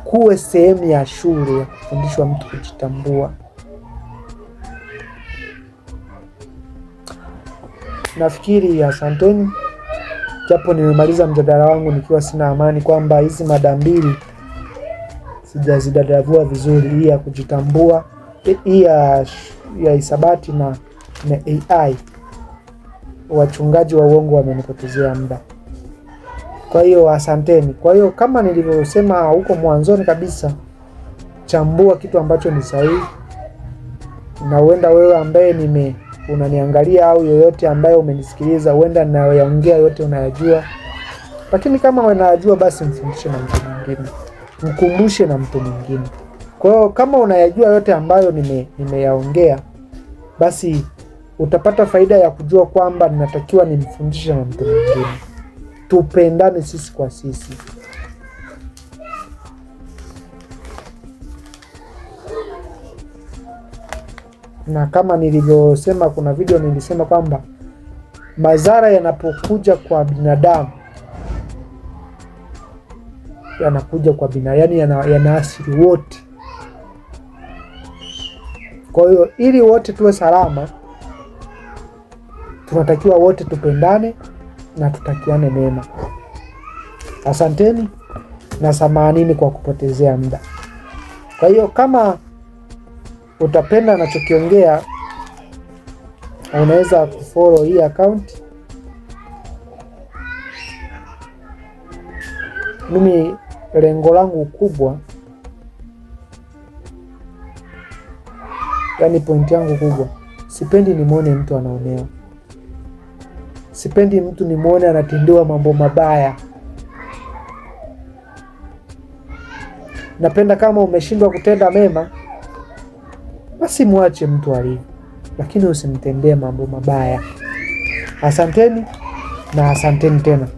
kuwe sehemu ya shule ya kufundishwa mtu kujitambua. Nafikiri asanteni. Japo nimemaliza mjadala wangu nikiwa sina amani kwamba hizi mada mbili sijazidadavua vizuri, hii ya kujitambua, hii ya hisabati na AI. Wachungaji wa uongo wamenipotezea muda. Kwa hiyo asanteni. Kwa hiyo kama nilivyosema huko mwanzoni kabisa, chambua kitu ambacho ni sahihi. Na huenda wewe ambaye unaniangalia au yoyote ambaye umenisikiliza, huenda ninayoongea yote unayajua. Lakini kama unayajua, basi mfundishe na mtu mwingine, mkumbushe na mtu mwingine. Kwa hiyo kama unayajua yote ambayo nimeyaongea, basi utapata faida ya kujua kwamba ninatakiwa nimfundishe na mtu mwingine. Tupendane sisi kwa sisi. Na kama nilivyosema, kuna video nilisema kwamba madhara yanapokuja kwa binadamu yanakuja kwa binadamu, yani yanaathiri wote. Kwa hiyo ili wote tuwe salama, tunatakiwa wote tupendane na tutakiane mema. Asanteni na samanini kwa kupotezea muda. Kwa hiyo kama utapenda nachokiongea, unaweza kufollow hii account. Mimi lengo langu kubwa, yani point yangu kubwa, sipendi nimuone mtu anaonewa. Sipendi mtu nimuone anatendewa mambo mabaya. Napenda kama umeshindwa kutenda mema, basi muache mtu alivyo, lakini usimtendee mambo mabaya. Asanteni na asanteni tena.